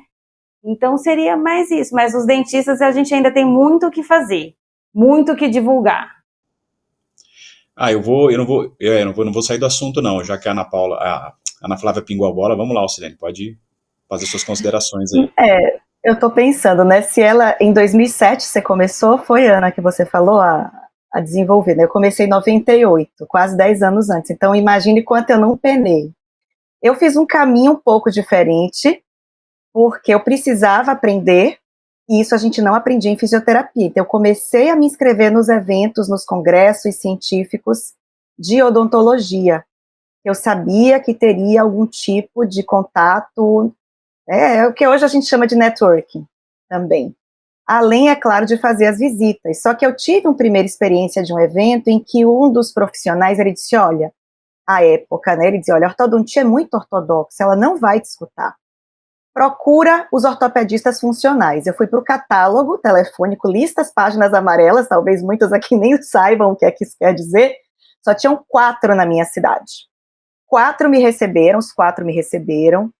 Então, seria mais isso, mas os dentistas a gente ainda tem muito o que fazer, muito o que divulgar. Eu não vou sair do assunto não, já que a Ana Flávia pingou a bola. Vamos lá, Alcilene, pode fazer suas considerações aí. Eu estou pensando, né, se ela, em 2007 você começou, foi, Ana, que você falou a desenvolver, né, eu comecei em 98, quase 10 anos antes, então imagine quanto eu não penei. Eu fiz um caminho um pouco diferente, porque eu precisava aprender, e isso a gente não aprendia em fisioterapia. Então, eu comecei a me inscrever nos eventos, nos congressos científicos de odontologia. Eu sabia que teria algum tipo de contato, o que hoje a gente chama de networking também. Além, é claro, de fazer as visitas. Só que eu tive uma primeira experiência de um evento em que um dos profissionais, ele disse, olha, à época, né, ele dizia, olha, a ortodontia é muito ortodoxa, ela não vai te escutar. procura os ortopedistas funcionais. Eu fui para o catálogo telefônico, listas, páginas amarelas, talvez muitos aqui nem saibam o que é que isso quer dizer, só tinham 4 na minha cidade. 4 me receberam, os 4 me receberam,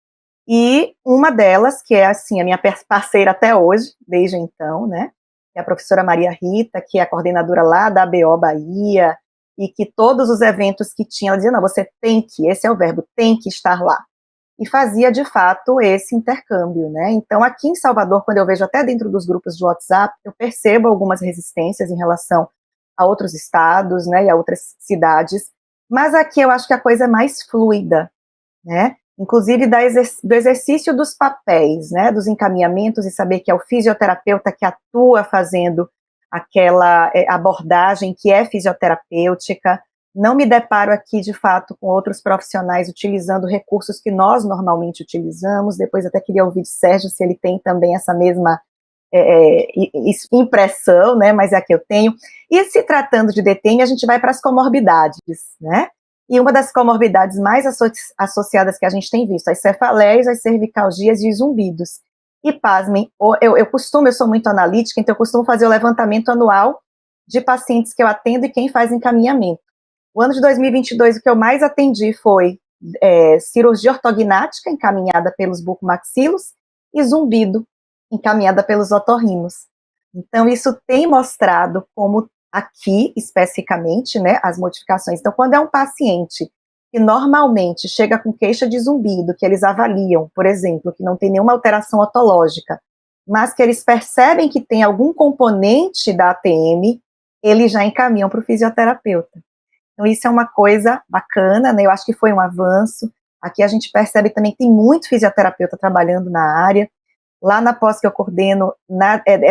e uma delas, que é assim, a minha parceira até hoje, desde então, né, que é a professora Maria Rita, que é a coordenadora lá da ABO Bahia, e que todos os eventos que tinha, ela dizia, não, você tem que, esse é o verbo, tem que estar lá. E fazia, de fato, esse intercâmbio, né? Então, aqui em Salvador, quando eu vejo até dentro dos grupos de WhatsApp, eu percebo algumas resistências em relação a outros estados, né, e a outras cidades, mas aqui eu acho que a coisa é mais fluida, né? Inclusive do exercício dos papéis, né, dos encaminhamentos, e saber que é o fisioterapeuta que atua fazendo aquela abordagem que é fisioterapêutica. Não me deparo aqui, de fato, com outros profissionais utilizando recursos que nós normalmente utilizamos. Depois até queria ouvir de Sérgio se ele tem também essa mesma impressão, né, mas é a que eu tenho. E se tratando de DTM, a gente vai para as comorbidades, né? E uma das comorbidades mais associadas que a gente tem visto, as cefaleias, as cervicalgias e os zumbidos. E pasmem, eu sou muito analítica, então eu costumo fazer o levantamento anual de pacientes que eu atendo e quem faz encaminhamento. O ano de 2022, o que eu mais atendi foi cirurgia ortognática, encaminhada pelos bucomaxilos, e zumbido, encaminhada pelos otorrinos. Então, isso tem mostrado como aqui, especificamente, né, as modificações. Então, quando é um paciente que normalmente chega com queixa de zumbido, que eles avaliam, por exemplo, que não tem nenhuma alteração otológica, mas que eles percebem que tem algum componente da ATM, eles já encaminham para o fisioterapeuta. Então, isso é uma coisa bacana, né, eu acho que foi um avanço. Aqui a gente percebe também que tem muito fisioterapeuta trabalhando na área. Lá na pós que eu coordeno,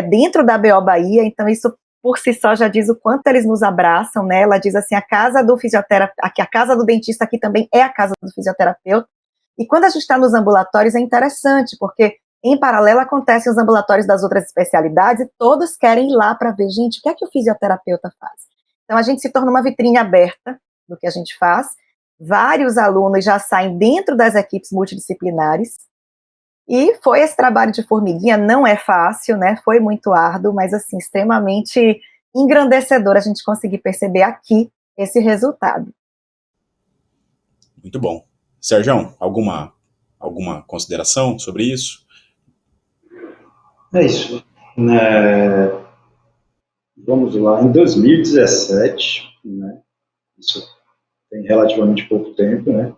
dentro da ABO Bahia, então isso por si só já diz o quanto eles nos abraçam, né? Ela diz assim, a casa do fisioterapeuta, a casa do dentista aqui também é a casa do fisioterapeuta. E quando a gente está nos ambulatórios é interessante, porque em paralelo acontecem os ambulatórios das outras especialidades e todos querem ir lá para ver, gente, o que é que o fisioterapeuta faz? Então a gente se torna uma vitrine aberta do que a gente faz. Vários alunos já saem dentro das equipes multidisciplinares. E foi esse trabalho de formiguinha, não é fácil, né, foi muito árduo, mas assim, extremamente engrandecedor a gente conseguir perceber aqui esse resultado. Muito bom. Sérgio, alguma consideração sobre isso? É isso. Vamos lá, em 2017, né, isso tem relativamente pouco tempo, né,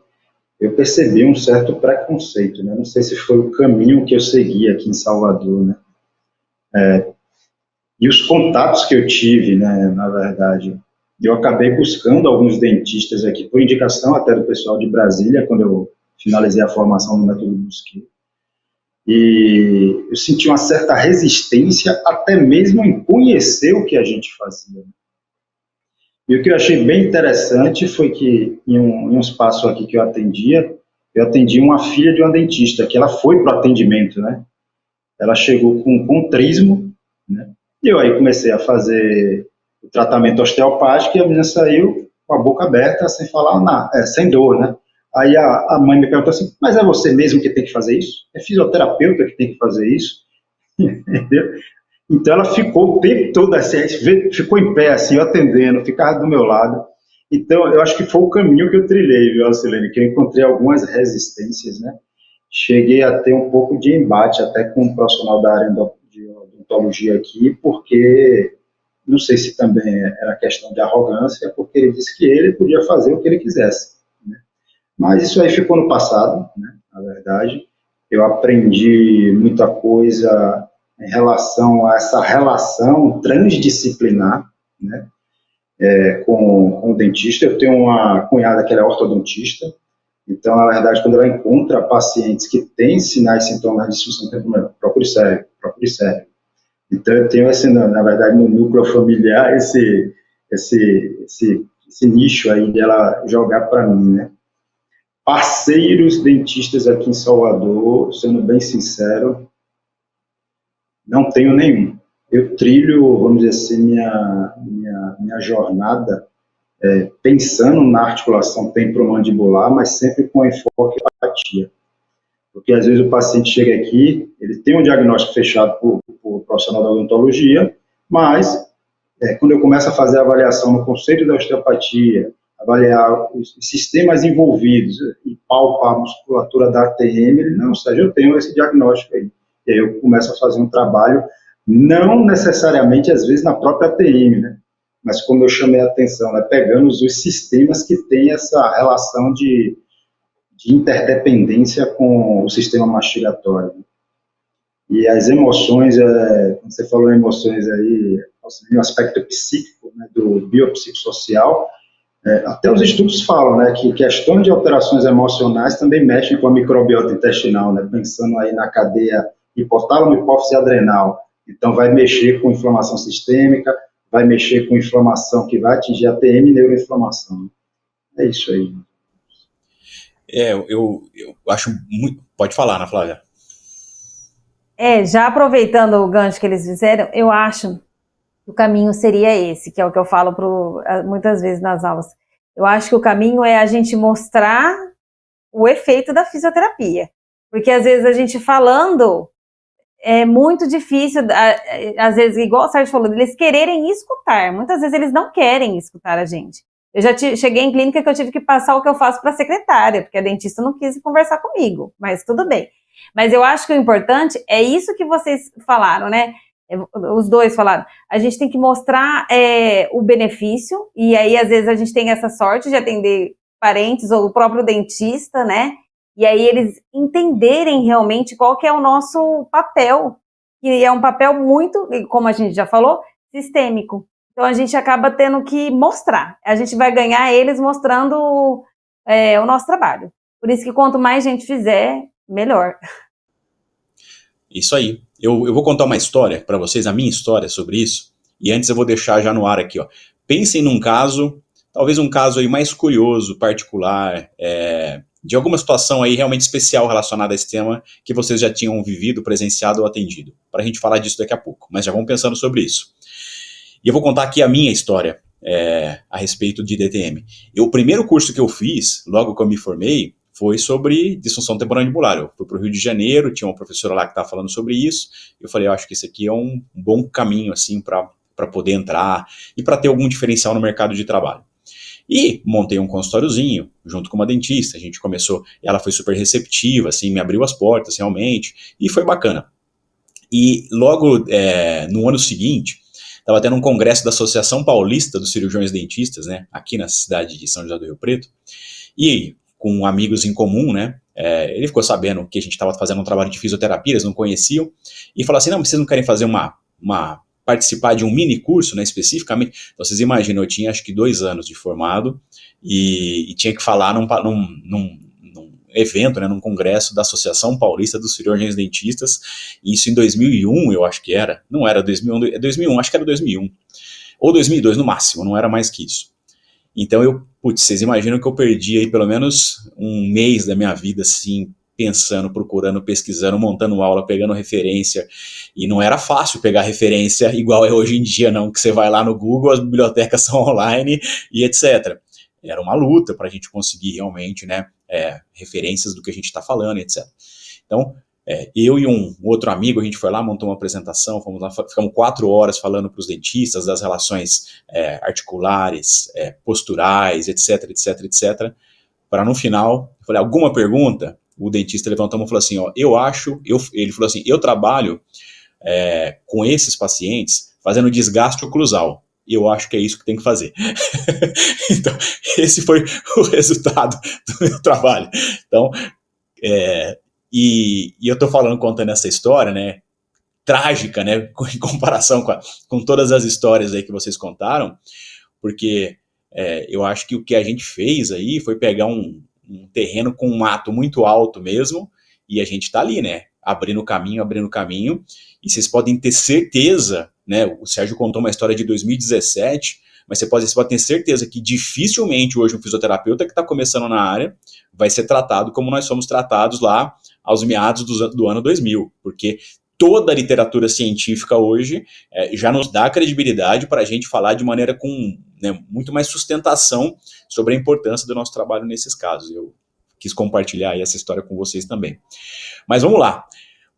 eu percebi um certo preconceito, né? Não sei se foi o caminho que eu segui aqui em Salvador, né? E os contatos que eu tive, né, na verdade, eu acabei buscando alguns dentistas aqui, por indicação até do pessoal de Brasília, quando eu finalizei a formação no método Busquet. E eu senti uma certa resistência até mesmo em conhecer o que a gente fazia. E o que eu achei bem interessante foi que, em um espaço aqui que eu atendi uma filha de uma dentista, que ela foi para o atendimento, né? Ela chegou com contrismo, né? E eu aí comecei a fazer o tratamento osteopático e a menina saiu com a boca aberta, sem falar nada, sem dor, né? Aí a mãe me perguntou assim, mas é você mesmo que tem que fazer isso? É fisioterapeuta que tem que fazer isso? Entendeu? Então ela ficou o tempo todo assim, ficou em pé assim, eu atendendo, ficava do meu lado. Então eu acho que foi o caminho que eu trilhei, viu, Alcilene, que eu encontrei algumas resistências, né? Cheguei a ter um pouco de embate até com um profissional da área de odontologia aqui, porque não sei se também era questão de arrogância, porque ele disse que ele podia fazer o que ele quisesse, né? Mas isso aí ficou no passado, né? Na verdade, eu aprendi muita coisa em relação a essa relação transdisciplinar, né, com o dentista. Eu tenho uma cunhada que ela é ortodontista, então, na verdade, quando ela encontra pacientes que têm sinais e sintomas de disfunção temporomandibular, procure sério. Então, eu tenho, assim, na verdade, no núcleo familiar, esse nicho aí dela jogar para mim, né. Parceiros dentistas aqui em Salvador, sendo bem sincero, não tenho nenhum. Eu trilho, vamos dizer assim, minha jornada pensando na articulação temporomandibular, mas sempre com enfoque em empatia. Porque porque às vezes o paciente chega aqui, ele tem um diagnóstico fechado por profissional da odontologia, mas quando eu começo a fazer a avaliação no conceito da osteopatia, avaliar os sistemas envolvidos e palpar a musculatura da ATM, ele, não, Sérgio, eu tenho esse diagnóstico aí. E aí eu começo a fazer um trabalho, não necessariamente, às vezes, na própria ATM, né? Mas como eu chamei a atenção, né? Pegando os sistemas que têm essa relação de interdependência com o sistema mastigatório. E as emoções, quando você falou em emoções aí, o aspecto psíquico, né, do biopsicossocial, até os estudos falam, né, que questões de alterações emocionais também mexem com a microbiota intestinal, né, pensando aí na cadeia hipotálamo, hipófise e adrenal. Então, vai mexer com inflamação sistêmica, vai mexer com inflamação que vai atingir a TM e neuroinflamação. É isso aí. Eu acho muito... Pode falar, Ana Flávia. Já aproveitando o gancho que eles fizeram, eu acho que o caminho seria esse, que é o que eu falo muitas vezes nas aulas. Eu acho que o caminho é a gente mostrar o efeito da fisioterapia. Porque às vezes a gente falando é muito difícil, às vezes, igual o Sérgio falou, eles quererem escutar. Muitas vezes eles não querem escutar a gente. Eu já cheguei em clínica que eu tive que passar o que eu faço para a secretária, porque a dentista não quis conversar comigo, mas tudo bem. Mas eu acho que o importante é isso que vocês falaram, né? Os dois falaram. A gente tem que mostrar o benefício, e aí às vezes a gente tem essa sorte de atender parentes ou o próprio dentista, né? E aí eles entenderem realmente qual que é o nosso papel, que é um papel muito, como a gente já falou, sistêmico. Então a gente acaba tendo que mostrar. A gente vai ganhar eles mostrando o nosso trabalho. Por isso que quanto mais gente fizer, melhor. Isso aí. Eu vou contar uma história para vocês, a minha história sobre isso, e antes eu vou deixar já no ar aqui, ó. Pensem num caso, talvez um caso aí mais curioso, particular, de alguma situação aí realmente especial relacionada a esse tema que vocês já tinham vivido, presenciado ou atendido, para a gente falar disso daqui a pouco, mas já vamos pensando sobre isso. E eu vou contar aqui a minha história a respeito de DTM. O primeiro curso que eu fiz, logo que eu me formei, foi sobre disfunção temporomandibular. Eu fui para o Rio de Janeiro, tinha uma professora lá que estava falando sobre isso, eu falei, eu acho que isso aqui é um bom caminho assim, para poder entrar e para ter algum diferencial no mercado de trabalho. E montei um consultóriozinho, junto com uma dentista, a gente começou, ela foi super receptiva, assim, me abriu as portas realmente, e foi bacana. E logo no ano seguinte, estava tendo um congresso da Associação Paulista dos Cirurgiões Dentistas, né, aqui na cidade de São José do Rio Preto, e com amigos em comum, né, ele ficou sabendo que a gente estava fazendo um trabalho de fisioterapia, eles não conheciam, e falou assim, não, vocês não querem fazer participar de um mini curso, né, especificamente? Então vocês imaginam, eu tinha acho que 2 anos de formado, e tinha que falar num evento, né, num congresso da Associação Paulista dos Cirurgiões Dentistas, isso em 2001, eu acho que era, não era 2001, 2001, acho que era 2001, ou 2002 no máximo, não era mais que isso. Então vocês imaginam que eu perdi aí pelo menos um mês da minha vida, assim, pensando, procurando, pesquisando, montando aula, pegando referência, e não era fácil pegar referência igual é hoje em dia, não, que você vai lá no Google, as bibliotecas são online e etc. Era uma luta para a gente conseguir realmente, né, referências do que a gente está falando, etc. Então, eu e um outro amigo, a gente foi lá, montou uma apresentação, fomos lá, ficamos 4 horas falando para os dentistas das relações articulares, posturais, etc, etc, etc, para no final, eu falei, alguma pergunta? O dentista levantou a mão e falou assim, ó, ele falou assim, eu trabalho com esses pacientes fazendo desgaste oclusal. Eu acho que é isso que tem que fazer. Então, esse foi o resultado do meu trabalho. Então, e eu tô contando essa história, né, trágica, né, em comparação com todas as histórias aí que vocês contaram, porque eu acho que o que a gente fez aí foi pegar um terreno com um mato muito alto mesmo, e a gente tá ali, né, abrindo caminho, e vocês podem ter certeza, né, o Sérgio contou uma história de 2017, mas você pode ter certeza que dificilmente hoje um fisioterapeuta que está começando na área vai ser tratado como nós somos tratados lá aos meados do ano 2000, porque toda a literatura científica hoje já nos dá credibilidade para a gente falar de maneira com, né, muito mais sustentação sobre a importância do nosso trabalho nesses casos. Eu quis compartilhar aí essa história com vocês também. Mas vamos lá.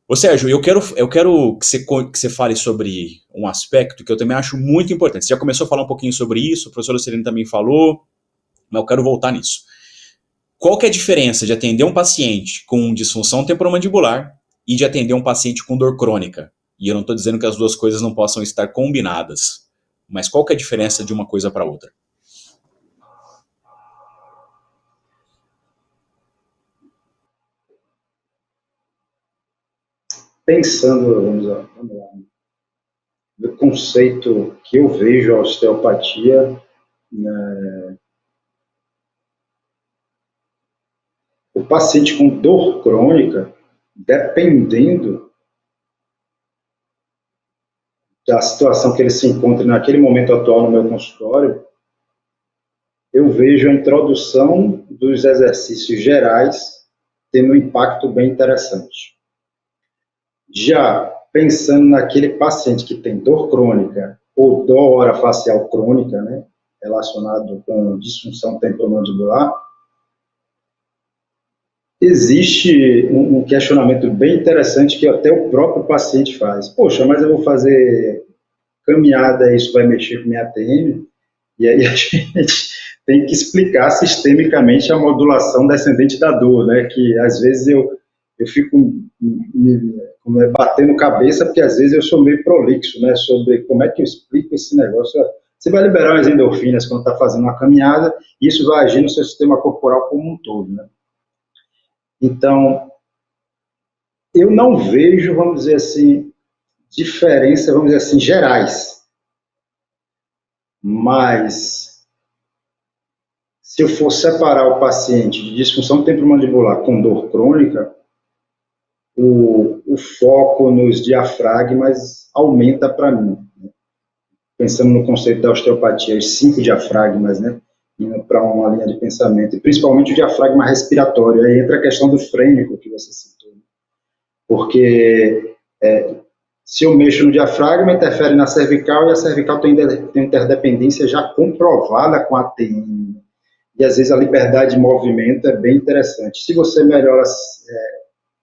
Ô Sérgio, eu quero que você fale sobre um aspecto que eu também acho muito importante. Você já começou a falar um pouquinho sobre isso, a professora Celene também falou, mas eu quero voltar nisso. Qual que é a diferença de atender um paciente com disfunção temporomandibular e de atender um paciente com dor crônica? E eu não estou dizendo que as duas coisas não possam estar combinadas, mas qual que é a diferença de uma coisa para outra? Pensando, vamos lá, no conceito que eu vejo a osteopatia, né, o paciente com dor crônica, dependendo da situação que ele se encontra naquele momento atual no meu consultório, eu vejo a introdução dos exercícios gerais tendo um impacto bem interessante. Já pensando naquele paciente que tem dor crônica ou dor orofacial crônica, né, relacionado com disfunção temporomandibular, existe um questionamento bem interessante que até o próprio paciente faz. Poxa, mas eu vou fazer caminhada, isso vai mexer com minha ATM? E aí a gente tem que explicar sistemicamente a modulação descendente da dor, né? Que às vezes eu fico batendo cabeça, porque às vezes eu sou meio prolixo, né? Sobre como é que eu explico esse negócio. Você vai liberar as endorfinas quando está fazendo uma caminhada, e isso vai agir no seu sistema corporal como um todo, né? Então, eu não vejo, vamos dizer assim, diferença, vamos dizer assim, gerais. Mas, se eu for separar o paciente de disfunção temporomandibular com dor crônica, o foco nos diafragmas aumenta para mim. Pensando no conceito da osteopatia, os 5 diafragmas, né? Indo para uma linha de pensamento, e principalmente o diafragma respiratório. Aí entra a questão do frênico que você citou. Porque se eu mexo no diafragma, interfere na cervical, e a cervical tem interdependência já comprovada com a TM. E às vezes a liberdade de movimento é bem interessante. Se você melhora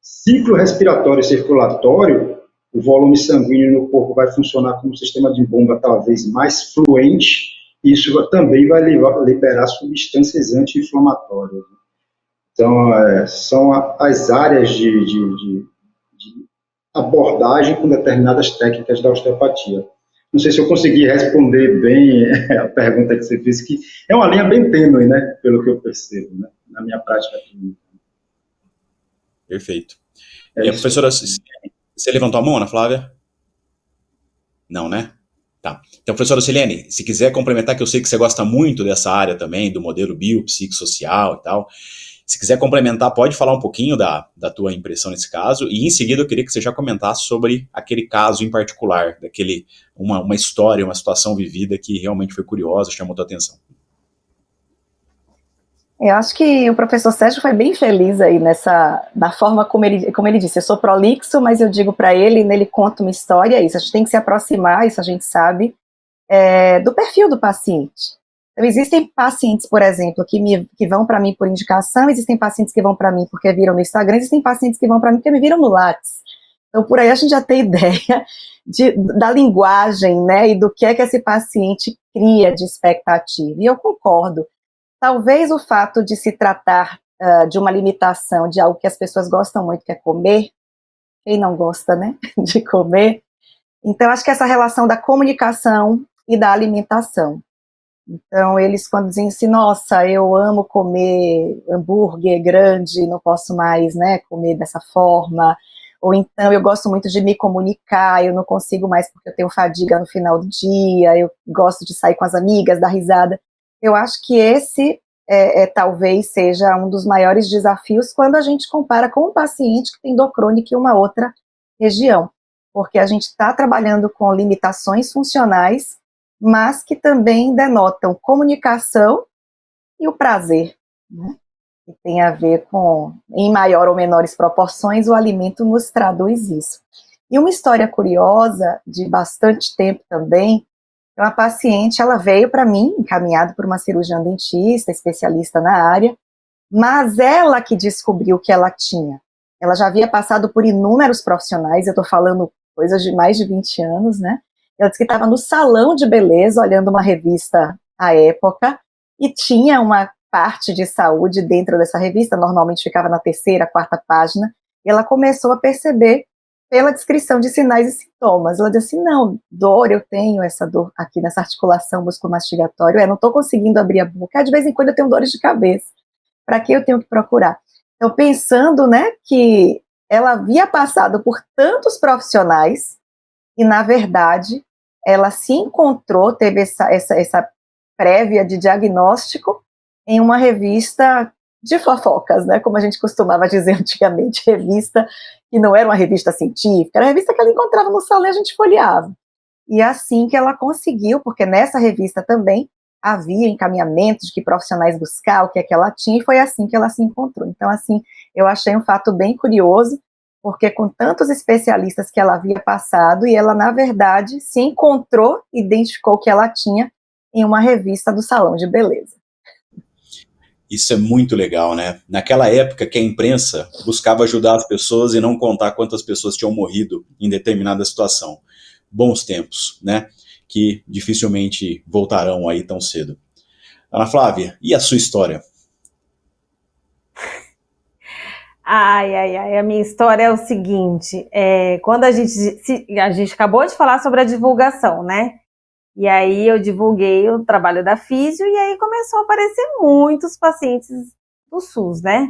ciclo respiratório e circulatório, o volume sanguíneo no corpo vai funcionar como um sistema de bomba talvez mais fluente, e isso também vai liberar substâncias anti-inflamatórias. Então, são as áreas de abordagem com determinadas técnicas da osteopatia. Não sei se eu consegui responder bem a pergunta que você fez, que é uma linha bem tênue, né, pelo que eu percebo, né, na minha prática clínica. Perfeito. E a professora, você levantou a mão, Ana Flávia? Não, né? Tá. Então, professora Silene, se quiser complementar, que eu sei que você gosta muito dessa área também, do modelo biopsicossocial e tal, se quiser complementar, pode falar um pouquinho da tua impressão nesse caso, e em seguida eu queria que você já comentasse sobre aquele caso em particular, uma história, uma situação vivida que realmente foi curiosa, chamou tua atenção. Eu acho que o professor Sérgio foi bem feliz aí na forma como ele disse, eu sou prolixo, mas eu digo para ele, nele conta uma história, isso, a gente tem que se aproximar, isso a gente sabe, do perfil do paciente. Então, existem pacientes, por exemplo, que vão para mim por indicação, existem pacientes que vão para mim porque viram no Instagram, existem pacientes que vão para mim porque me viram no Lattes. Então, por aí a gente já tem ideia da linguagem, né, e do que é que esse paciente cria de expectativa. E eu concordo. Talvez o fato de se tratar de uma limitação, de algo que as pessoas gostam muito, que é comer, quem não gosta, né, de comer? Então, acho que essa relação da comunicação e da alimentação. Então, eles quando dizem assim, nossa, eu amo comer hambúrguer grande, não posso mais, né, comer dessa forma, ou então eu gosto muito de me comunicar, eu não consigo mais porque eu tenho fadiga no final do dia, eu gosto de sair com as amigas, dar risada. Eu acho que esse talvez seja um dos maiores desafios quando a gente compara com um paciente que tem dor crônica em uma outra região, porque a gente está trabalhando com limitações funcionais, mas que também denotam comunicação e o prazer, né? Que tem a ver com, em maior ou menores proporções, o alimento nos traduz isso. E uma história curiosa, de bastante tempo também, uma paciente, ela veio para mim, encaminhada por uma cirurgiã dentista, especialista na área, mas ela que descobriu o que ela tinha. Ela já havia passado por inúmeros profissionais, eu estou falando coisas de mais de 20 anos, né? Ela disse que estava no salão de beleza, olhando uma revista à época, e tinha uma parte de saúde dentro dessa revista, normalmente ficava na terceira, quarta página, e ela começou a perceber pela descrição de sinais e sintomas. Ela disse assim, não, dor, eu tenho essa dor aqui nessa articulação musculomastigatória, não estou conseguindo abrir a boca, de vez em quando eu tenho dores de cabeça, para que eu tenho que procurar? Então, pensando, né, que ela havia passado por tantos profissionais, e, na verdade, ela se encontrou, teve essa prévia de diagnóstico em uma revista de fofocas, né, como a gente costumava dizer antigamente, revista que não era uma revista científica, era uma revista que ela encontrava no salão e a gente folheava. E assim que ela conseguiu, porque nessa revista também havia encaminhamentos de que profissionais buscar, o que é que ela tinha, e foi assim que ela se encontrou. Então, assim, eu achei um fato bem curioso, porque com tantos especialistas que ela havia passado, e ela, na verdade, se encontrou, identificou o que ela tinha em uma revista do salão de beleza. Isso é muito legal, né? Naquela época que a imprensa buscava ajudar as pessoas e não contar quantas pessoas tinham morrido em determinada situação. Bons tempos, né? Que dificilmente voltarão aí tão cedo. Ana Flávia, e a sua história? A minha história é o seguinte, quando a gente acabou de falar sobre a divulgação, né? E aí eu divulguei o trabalho da físio e aí começou a aparecer muitos pacientes do SUS, né?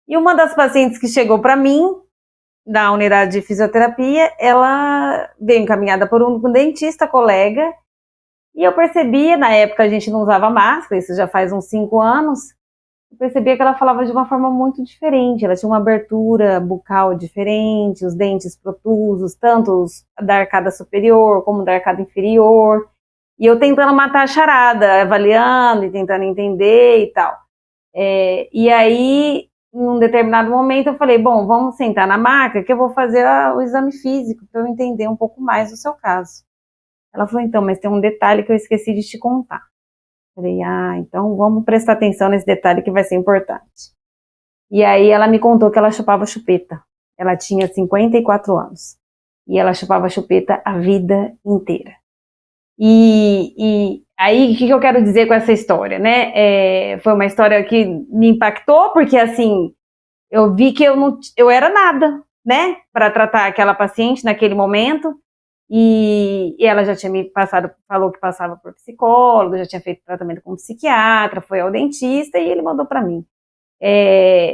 E uma das pacientes que chegou para mim, da unidade de fisioterapia, ela veio encaminhada por um dentista colega, e eu percebia, na época a gente não usava máscara, isso já faz uns 5 anos, eu percebia que ela falava de uma forma muito diferente, ela tinha uma abertura bucal diferente, os dentes protusos, tanto os da arcada superior como da arcada inferior, e eu tentando matar a charada, avaliando e tentando entender e tal. E aí, num determinado momento, eu falei, bom, vamos sentar na maca que eu vou fazer o exame físico para eu entender um pouco mais do seu caso. Ela falou, então, mas tem um detalhe que eu esqueci de te contar. Falei, então vamos prestar atenção nesse detalhe que vai ser importante. E aí ela me contou que ela chupava chupeta. Ela tinha 54 anos. E ela chupava chupeta a vida inteira. E aí, o que eu quero dizer com essa história, né? Foi uma história que me impactou, porque assim, eu vi que eu era nada, né? Para tratar aquela paciente naquele momento. E ela já tinha me passado, falou que passava por psicólogo, já tinha feito tratamento com psiquiatra, foi ao dentista e ele mandou para mim.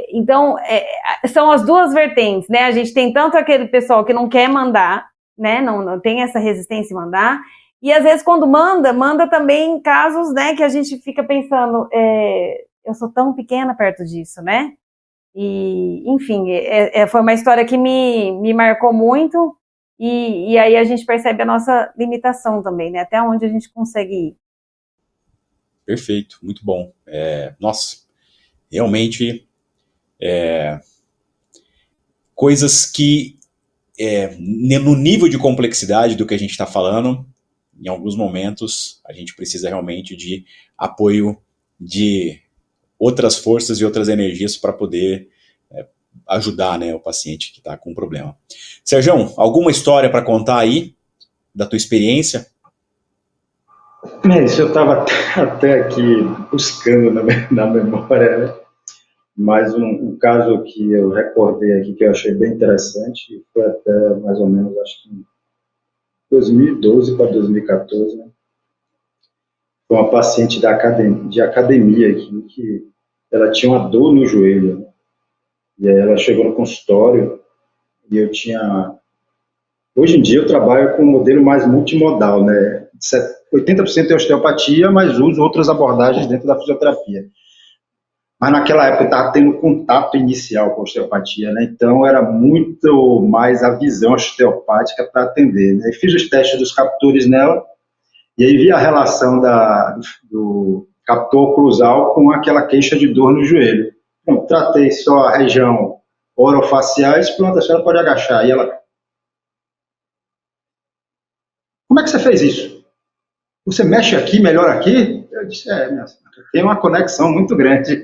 Então, são as duas vertentes, né? A gente tem tanto aquele pessoal que não quer mandar, né? Não tem essa resistência em mandar, e às vezes quando manda também casos, né? Que a gente fica pensando, eu sou tão pequena perto disso, né? E, enfim, foi uma história que me marcou muito. E aí a gente percebe a nossa limitação também, né? Até onde a gente consegue ir. Perfeito, muito bom. Nossa, realmente coisas que no nível de complexidade do que a gente está falando, em alguns momentos a gente precisa realmente de apoio de outras forças e outras energias para poder ajudar, né, o paciente que está com um problema. Sérgio, alguma história para contar aí da tua experiência? Isso eu estava até aqui buscando na memória, né? Mas um caso que eu recordei aqui que eu achei bem interessante foi até mais ou menos, acho que 2012 para 2014, né? Foi uma paciente de academia aqui que ela tinha uma dor no joelho, né? E aí ela chegou no consultório e eu tinha... Hoje em dia eu trabalho com um modelo mais multimodal, né? 80% é osteopatia, mas uso outras abordagens dentro da fisioterapia. Mas naquela época eu estava tendo contato inicial com a osteopatia, né? Então era muito mais a visão osteopática para atender, né? Fiz os testes dos captores nela e aí vi a relação do captor oclusal com aquela queixa de dor no joelho. Então, tratei só a região orofacial e pronto, a senhora pode agachar. E ela, como é que você fez isso? Você mexe aqui, melhor aqui? Eu disse, minha senhora, tem uma conexão muito grande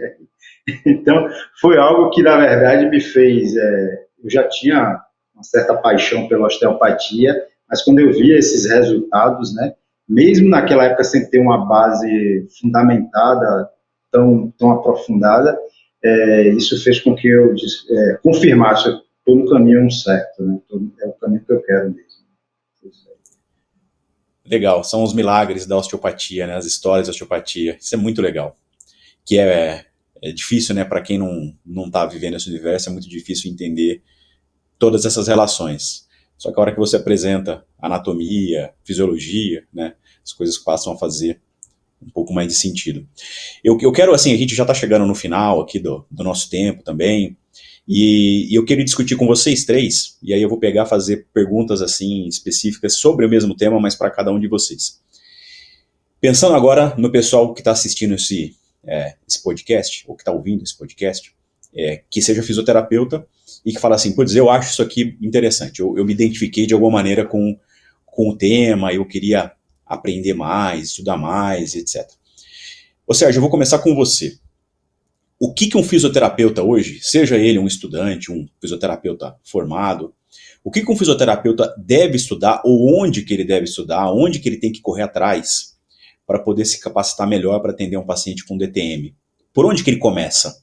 Então, foi algo que, na verdade, me fez... eu já tinha uma certa paixão pela osteopatia, mas quando eu vi esses resultados, né, mesmo naquela época sem ter uma base fundamentada, tão aprofundada, isso fez com que eu confirmasse que estou no caminho certo, né? É o caminho que eu quero mesmo. Legal, são os milagres da osteopatia, né? As histórias da osteopatia. Isso é muito legal. Que é difícil, né? Para quem não está vivendo esse universo, é muito difícil entender todas essas relações. Só que a hora que você apresenta anatomia, fisiologia, né? As coisas passam a fazer um pouco mais de sentido. Eu quero, assim, a gente já está chegando no final aqui do nosso tempo também, e eu queria discutir com vocês três, e aí eu vou fazer perguntas, assim, específicas sobre o mesmo tema, mas para cada um de vocês. Pensando agora no pessoal que está assistindo esse podcast, ou que está ouvindo esse podcast, que seja fisioterapeuta, e que fala assim, putz, eu acho isso aqui interessante, eu me identifiquei de alguma maneira com o tema, eu queria aprender mais, estudar mais, etc. Ô Sérgio, eu vou começar com você. O que um fisioterapeuta hoje, seja ele um estudante, um fisioterapeuta formado, o que um fisioterapeuta deve estudar, ou onde que ele deve estudar, onde que ele tem que correr atrás para poder se capacitar melhor para atender um paciente com DTM? Por onde que ele começa?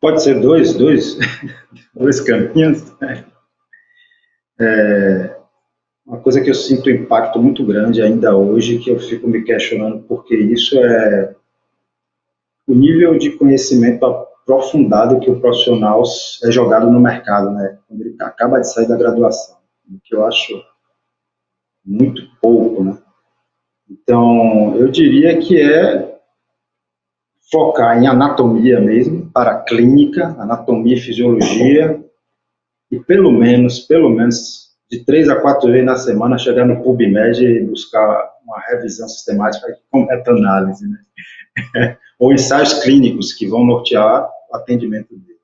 Pode ser dois caminhos. Uma coisa que eu sinto um impacto muito grande ainda hoje, que eu fico me questionando porque isso é o nível de conhecimento aprofundado que o profissional é jogado no mercado, né? Quando ele acaba de sair da graduação, o que eu acho muito pouco, né? Então, eu diria que focar em anatomia mesmo, para a clínica, anatomia e fisiologia, e pelo menos de 3 a 4 vezes na semana, chegar no PubMed e buscar uma revisão sistemática com meta-análise, né? Ou ensaios clínicos que vão nortear o atendimento dele.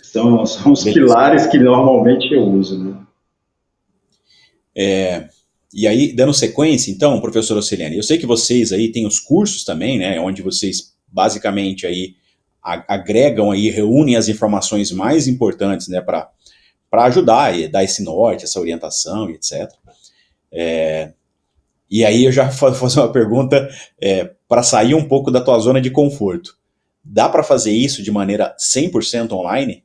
São os pilares que normalmente eu uso, né? E aí, dando sequência, então, professor Oceliane, eu sei que vocês aí têm os cursos também, né, onde vocês basicamente aí agregam aí, reúnem as informações mais importantes, né, para ajudar e dar esse norte, essa orientação, etc. E aí eu já vou fazer uma pergunta para sair um pouco da tua zona de conforto. Dá para fazer isso de maneira 100% online?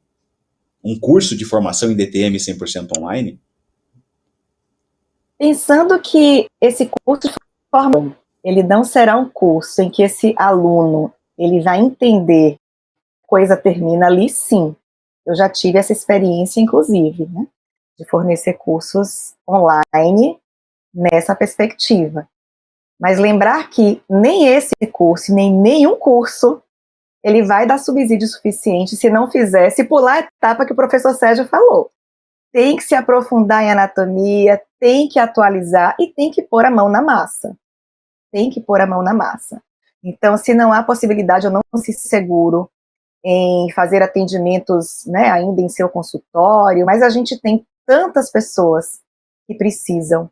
Um curso de formação em DTM 100% online? Pensando que esse curso de formação, ele não será um curso em que esse aluno ele vai entender a coisa termina ali, sim. Eu já tive essa experiência, inclusive, né, de fornecer cursos online nessa perspectiva. Mas lembrar que nem esse curso, nem nenhum curso, ele vai dar subsídio suficiente se não fizer, se pular a etapa que o professor Sérgio falou. Tem que se aprofundar em anatomia, tem que atualizar e tem que pôr a mão na massa. Tem que pôr a mão na massa. Então, se não há possibilidade, eu não me sinto seguro em fazer atendimentos, né, ainda em seu consultório, mas a gente tem tantas pessoas que precisam,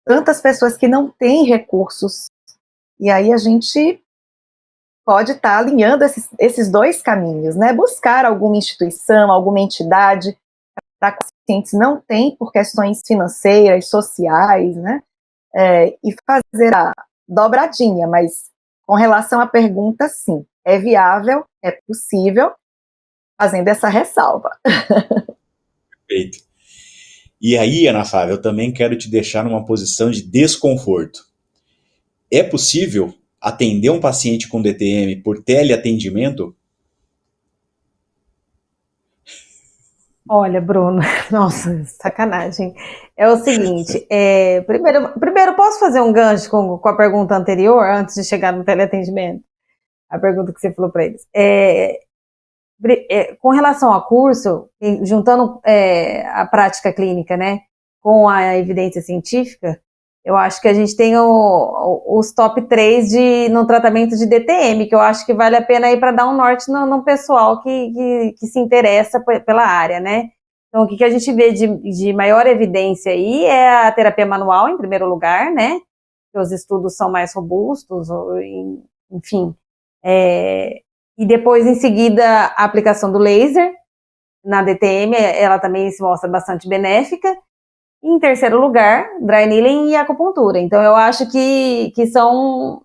tantas pessoas que não têm recursos, e aí a gente pode estar alinhando esses dois caminhos, né, buscar alguma instituição, alguma entidade para pacientes não têm por questões financeiras, sociais, né, e fazer a dobradinha, mas com relação à pergunta, sim, é viável, é possível, fazendo essa ressalva. Perfeito. E aí, Ana Flávia, eu também quero te deixar numa posição de desconforto. É possível atender um paciente com DTM por teleatendimento? Olha, Bruno, nossa, sacanagem. É o seguinte, primeiro posso fazer um gancho com a pergunta anterior, antes de chegar no teleatendimento? A pergunta que você falou para eles. Com relação ao curso, juntando a prática clínica, né, com a evidência científica, eu acho que a gente tem os top 3 no tratamento de DTM, que eu acho que vale a pena aí para dar um norte no pessoal que se interessa pela área, né? Então, o que a gente vê de maior evidência aí é a terapia manual, em primeiro lugar, né? Que os estudos são mais robustos, enfim. E depois, em seguida, a aplicação do laser na DTM, ela também se mostra bastante benéfica. E, em terceiro lugar, dry needling e acupuntura. Então, eu acho que são...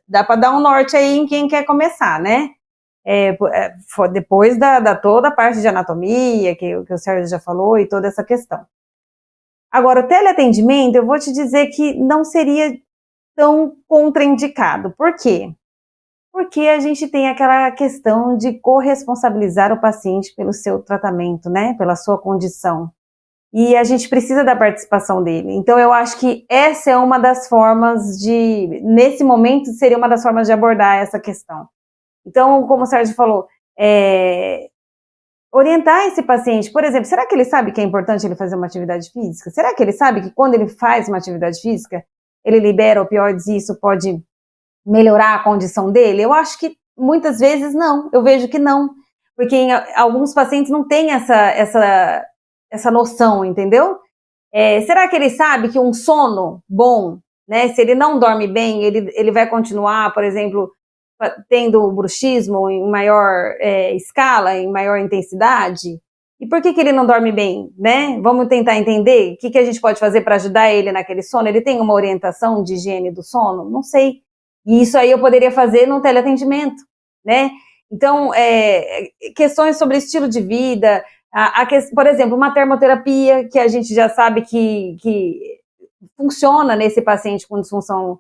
Dá para dar um norte aí em quem quer começar, né? Depois da toda a parte de anatomia, que o Sérgio já falou, e toda essa questão. Agora, o teleatendimento, eu vou te dizer que não seria tão contraindicado. Por quê? Porque a gente tem aquela questão de corresponsabilizar o paciente pelo seu tratamento, né? Pela sua condição. E a gente precisa da participação dele. Então, eu acho que essa é uma das formas nesse momento, seria uma das formas de abordar essa questão. Então, como o Sérgio falou, orientar esse paciente, por exemplo, será que ele sabe que é importante ele fazer uma atividade física? Será que ele sabe que quando ele faz uma atividade física, ele libera opioides e isso pode melhorar a condição dele? Eu acho que muitas vezes não, eu vejo que não, porque alguns pacientes não têm essa noção, entendeu? Será que ele sabe que um sono bom, né, se ele não dorme bem, ele vai continuar, por exemplo, tendo bruxismo em maior escala, em maior intensidade? E por que ele não dorme bem, né? Vamos tentar entender o que a gente pode fazer para ajudar ele naquele sono. Ele tem uma orientação de higiene do sono? Não sei. E isso aí eu poderia fazer no teleatendimento, né? Então, questões sobre estilo de vida, por exemplo, uma termoterapia que a gente já sabe que funciona nesse paciente com disfunção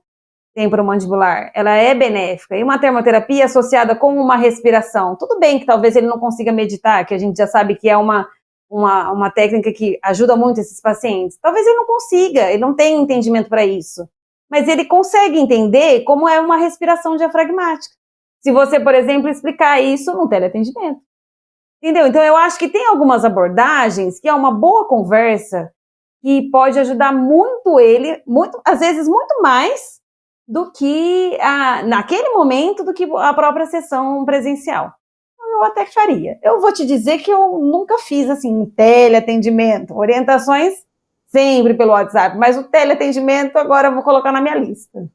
temporomandibular, ela é benéfica. E uma termoterapia associada com uma respiração. Tudo bem que talvez ele não consiga meditar, que a gente já sabe que é uma técnica que ajuda muito esses pacientes. Talvez ele não consiga, ele não tem entendimento para isso. Mas ele consegue entender como é uma respiração diafragmática. Se você, por exemplo, explicar isso no teleatendimento. Entendeu? Então, eu acho que tem algumas abordagens que é uma boa conversa que pode ajudar muito ele, às vezes muito mais do que naquele momento, do que a própria sessão presencial. Eu até faria. Eu vou te dizer que eu nunca fiz assim, teleatendimento, orientações sempre pelo WhatsApp, mas o teleatendimento agora eu vou colocar na minha lista.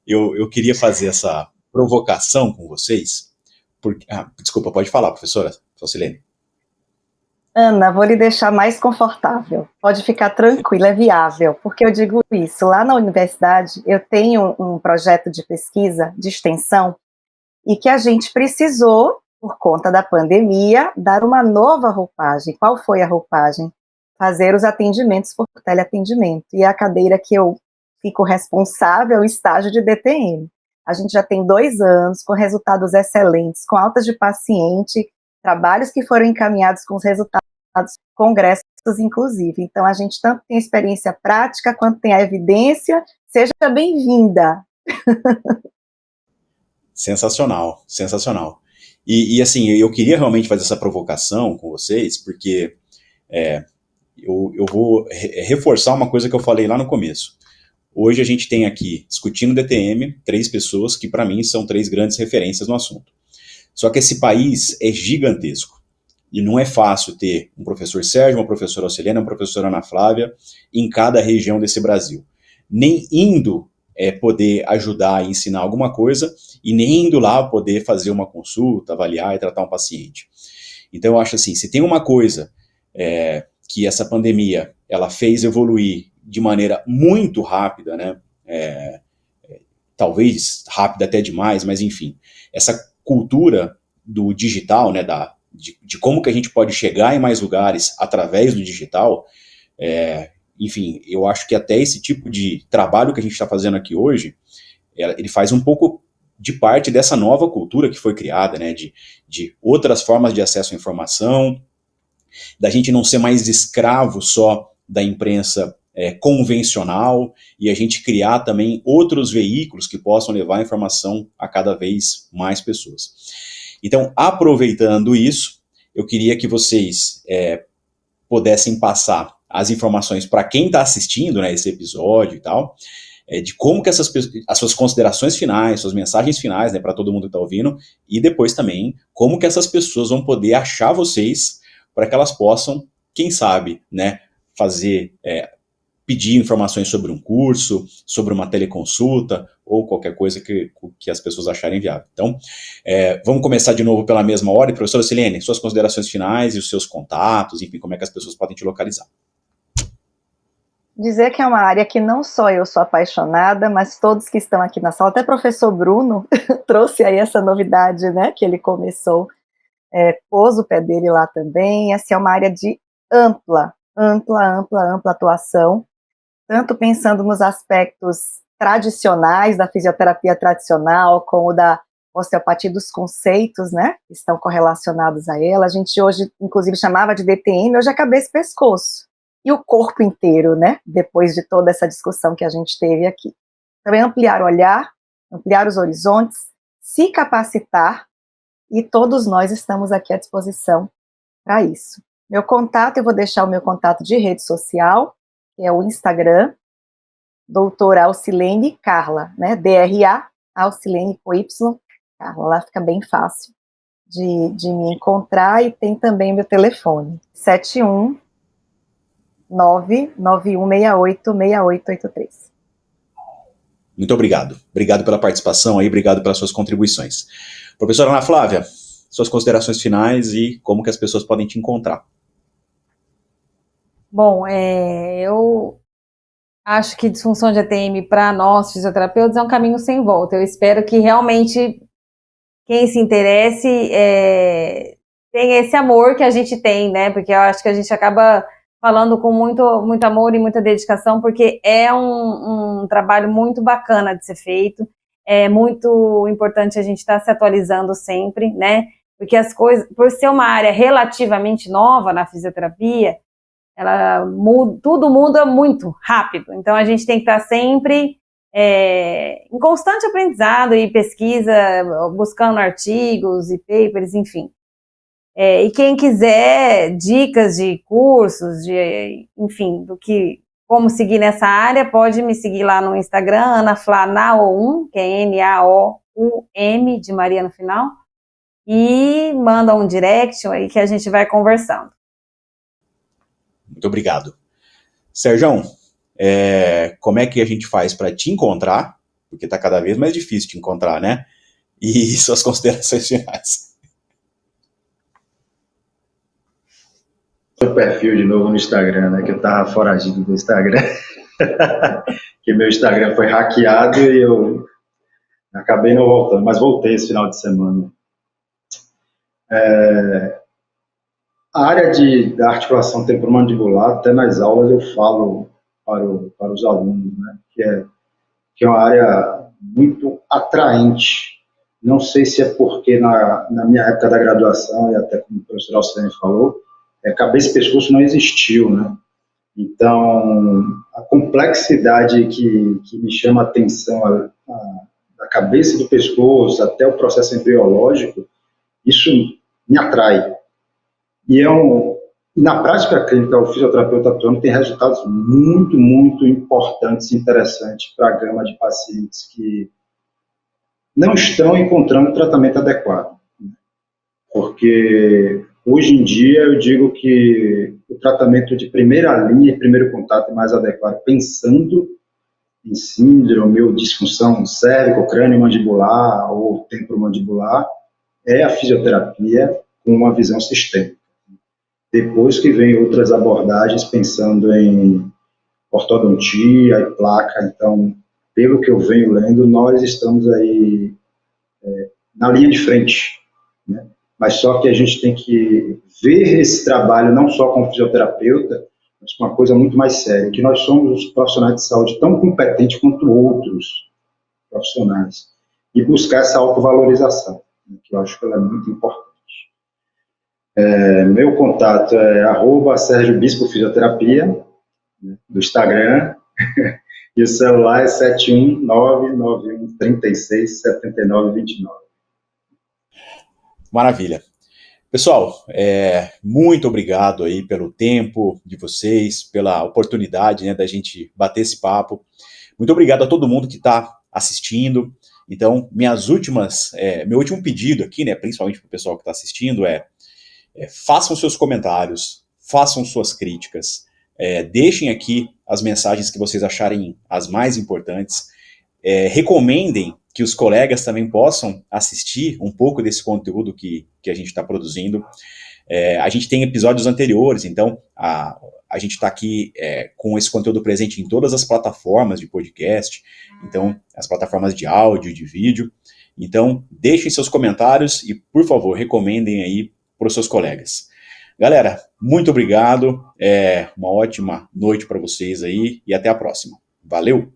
Eu queria fazer essa provocação com vocês, porque, desculpa, pode falar, professora Faucilene. Ana, vou lhe deixar mais confortável. Pode ficar tranquila, é viável. Porque eu digo isso, lá na universidade eu tenho um projeto de pesquisa, de extensão, e que a gente precisou, por conta da pandemia, dar uma nova roupagem. Qual foi a roupagem? Fazer os atendimentos por teleatendimento. E a cadeira que eu fico responsável é o estágio de DTM. A gente já tem 2 anos, com resultados excelentes, com altas de paciente, trabalhos que foram encaminhados com os resultados, congressos inclusive. Então, a gente tanto tem experiência prática, quanto tem a evidência. Seja bem-vinda. Sensacional, sensacional. E assim, eu queria realmente fazer essa provocação com vocês, porque eu vou reforçar uma coisa que eu falei lá no começo. Hoje a gente tem aqui, discutindo DTM, 3 pessoas que para mim são 3 grandes referências no assunto. Só que esse país é gigantesco. E não é fácil ter um professor Sérgio, uma professora Auxiliana, uma professora Ana Flávia em cada região desse Brasil. Nem indo poder ajudar e ensinar alguma coisa, e nem indo lá poder fazer uma consulta, avaliar e tratar um paciente. Então eu acho assim, se tem uma coisa que essa pandemia ela fez evoluir de maneira muito rápida, né? Talvez rápida até demais, mas enfim, essa cultura do digital, né, de como que a gente pode chegar em mais lugares através do digital, enfim, eu acho que até esse tipo de trabalho que a gente está fazendo aqui hoje, ele faz um pouco de parte dessa nova cultura que foi criada, né, de outras formas de acesso à informação, da gente não ser mais escravo só da imprensa convencional, e a gente criar também outros veículos que possam levar a informação a cada vez mais pessoas. Então, aproveitando isso, eu queria que vocês pudessem passar as informações para quem está assistindo, né, esse episódio e tal, de como que as suas considerações finais, suas mensagens finais, né, para todo mundo que está ouvindo, e depois também como que essas pessoas vão poder achar vocês para que elas possam, quem sabe, né, pedir informações sobre um curso, sobre uma teleconsulta, ou qualquer coisa que as pessoas acharem viável. Então, vamos começar de novo pela mesma ordem. Professora Silene, suas considerações finais e os seus contatos, enfim, como é que as pessoas podem te localizar. Dizer que é uma área que não só eu sou apaixonada, mas todos que estão aqui na sala, até o professor Bruno trouxe aí essa novidade, né, que ele começou, pôs o pé dele lá também. Essa é uma área de ampla atuação, tanto pensando nos aspectos tradicionais da fisioterapia tradicional, como da osteopatia, dos conceitos, né, que estão correlacionados a ela. A gente hoje, inclusive, chamava de DTM, hoje é cabeça e pescoço. E o corpo inteiro, né, depois de toda essa discussão que a gente teve aqui. Também ampliar o olhar, ampliar os horizontes, se capacitar, e todos nós estamos aqui à disposição para isso. Meu contato, eu vou deixar o meu contato de rede social, que é o Instagram, doutora Alcilene Carla, né, DRA, Alcilene com Y, Carla, lá fica bem fácil de me encontrar, e tem também meu telefone, 71991686883. Muito obrigado. Obrigado pela participação aí, obrigado pelas suas contribuições. Professora Ana Flávia, suas considerações finais e como que as pessoas podem te encontrar. Bom, eu acho que disfunção de ATM para nós, fisioterapeutas, é um caminho sem volta. Eu espero que realmente quem se interesse tenha esse amor que a gente tem, né? Porque eu acho que a gente acaba falando com muito amor e muita dedicação, porque é um trabalho muito bacana de ser feito. É muito importante a gente estar se atualizando sempre, né? Porque as coisas, por ser uma área relativamente nova na fisioterapia, tudo muda muito rápido. Então a gente tem que estar sempre em constante aprendizado e pesquisa, buscando artigos e papers, enfim. E quem quiser dicas de cursos, enfim, como seguir nessa área, pode me seguir lá no Instagram, AnaFlaNaoum, que é Naoum, de Maria no final, e manda um direct aí que a gente vai conversando. Muito obrigado. Sérgio, como é que a gente faz para te encontrar? Porque está cada vez mais difícil te encontrar, né? E suas considerações finais. O perfil de novo no Instagram, né? Que eu tava foragido do Instagram. Que meu Instagram foi hackeado e eu acabei não voltando, mas voltei esse final de semana. A área da articulação temporomandibular, até nas aulas eu falo para os alunos, né? Que é uma área muito atraente. Não sei se é porque na minha época da graduação, e até como o professor Alcilene falou, cabeça e pescoço não existiu, né? Então, a complexidade que me chama a atenção da cabeça e do pescoço até o processo embriológico, isso me atrai. E na prática clínica, o fisioterapeuta atuando tem resultados muito, muito importantes e interessantes para a gama de pacientes que não estão encontrando tratamento adequado. Porque hoje em dia eu digo que o tratamento de primeira linha e primeiro contato é mais adequado, pensando em síndrome ou disfunção cérvico-crânio-mandibular ou temporomandibular, é a fisioterapia com uma visão sistêmica. Depois que vem outras abordagens pensando em ortodontia e placa. Então, pelo que eu venho lendo, nós estamos aí na linha de frente, né? Mas só que a gente tem que ver esse trabalho não só como fisioterapeuta, mas com uma coisa muito mais séria, que nós somos os profissionais de saúde tão competentes quanto outros profissionais, e buscar essa autovalorização, né, que eu acho que ela é muito importante. Meu contato é @Sérgio Bispo Fisioterapia, né, do Instagram, e o celular é 71991367929. Maravilha. Pessoal, muito obrigado aí pelo tempo de vocês, pela oportunidade, né, da gente bater esse papo. Muito obrigado a todo mundo que está assistindo. Então, meu último pedido aqui, né, principalmente para o pessoal que está assistindo, façam seus comentários, façam suas críticas, deixem aqui as mensagens que vocês acharem as mais importantes, recomendem que os colegas também possam assistir um pouco desse conteúdo que a gente está produzindo. A gente tem episódios anteriores, então a gente está aqui com esse conteúdo presente em todas as plataformas de podcast, então as plataformas de áudio, de vídeo. Então deixem seus comentários e, por favor, recomendem aí para os seus colegas. Galera, muito obrigado, uma ótima noite para vocês aí e até a próxima. Valeu!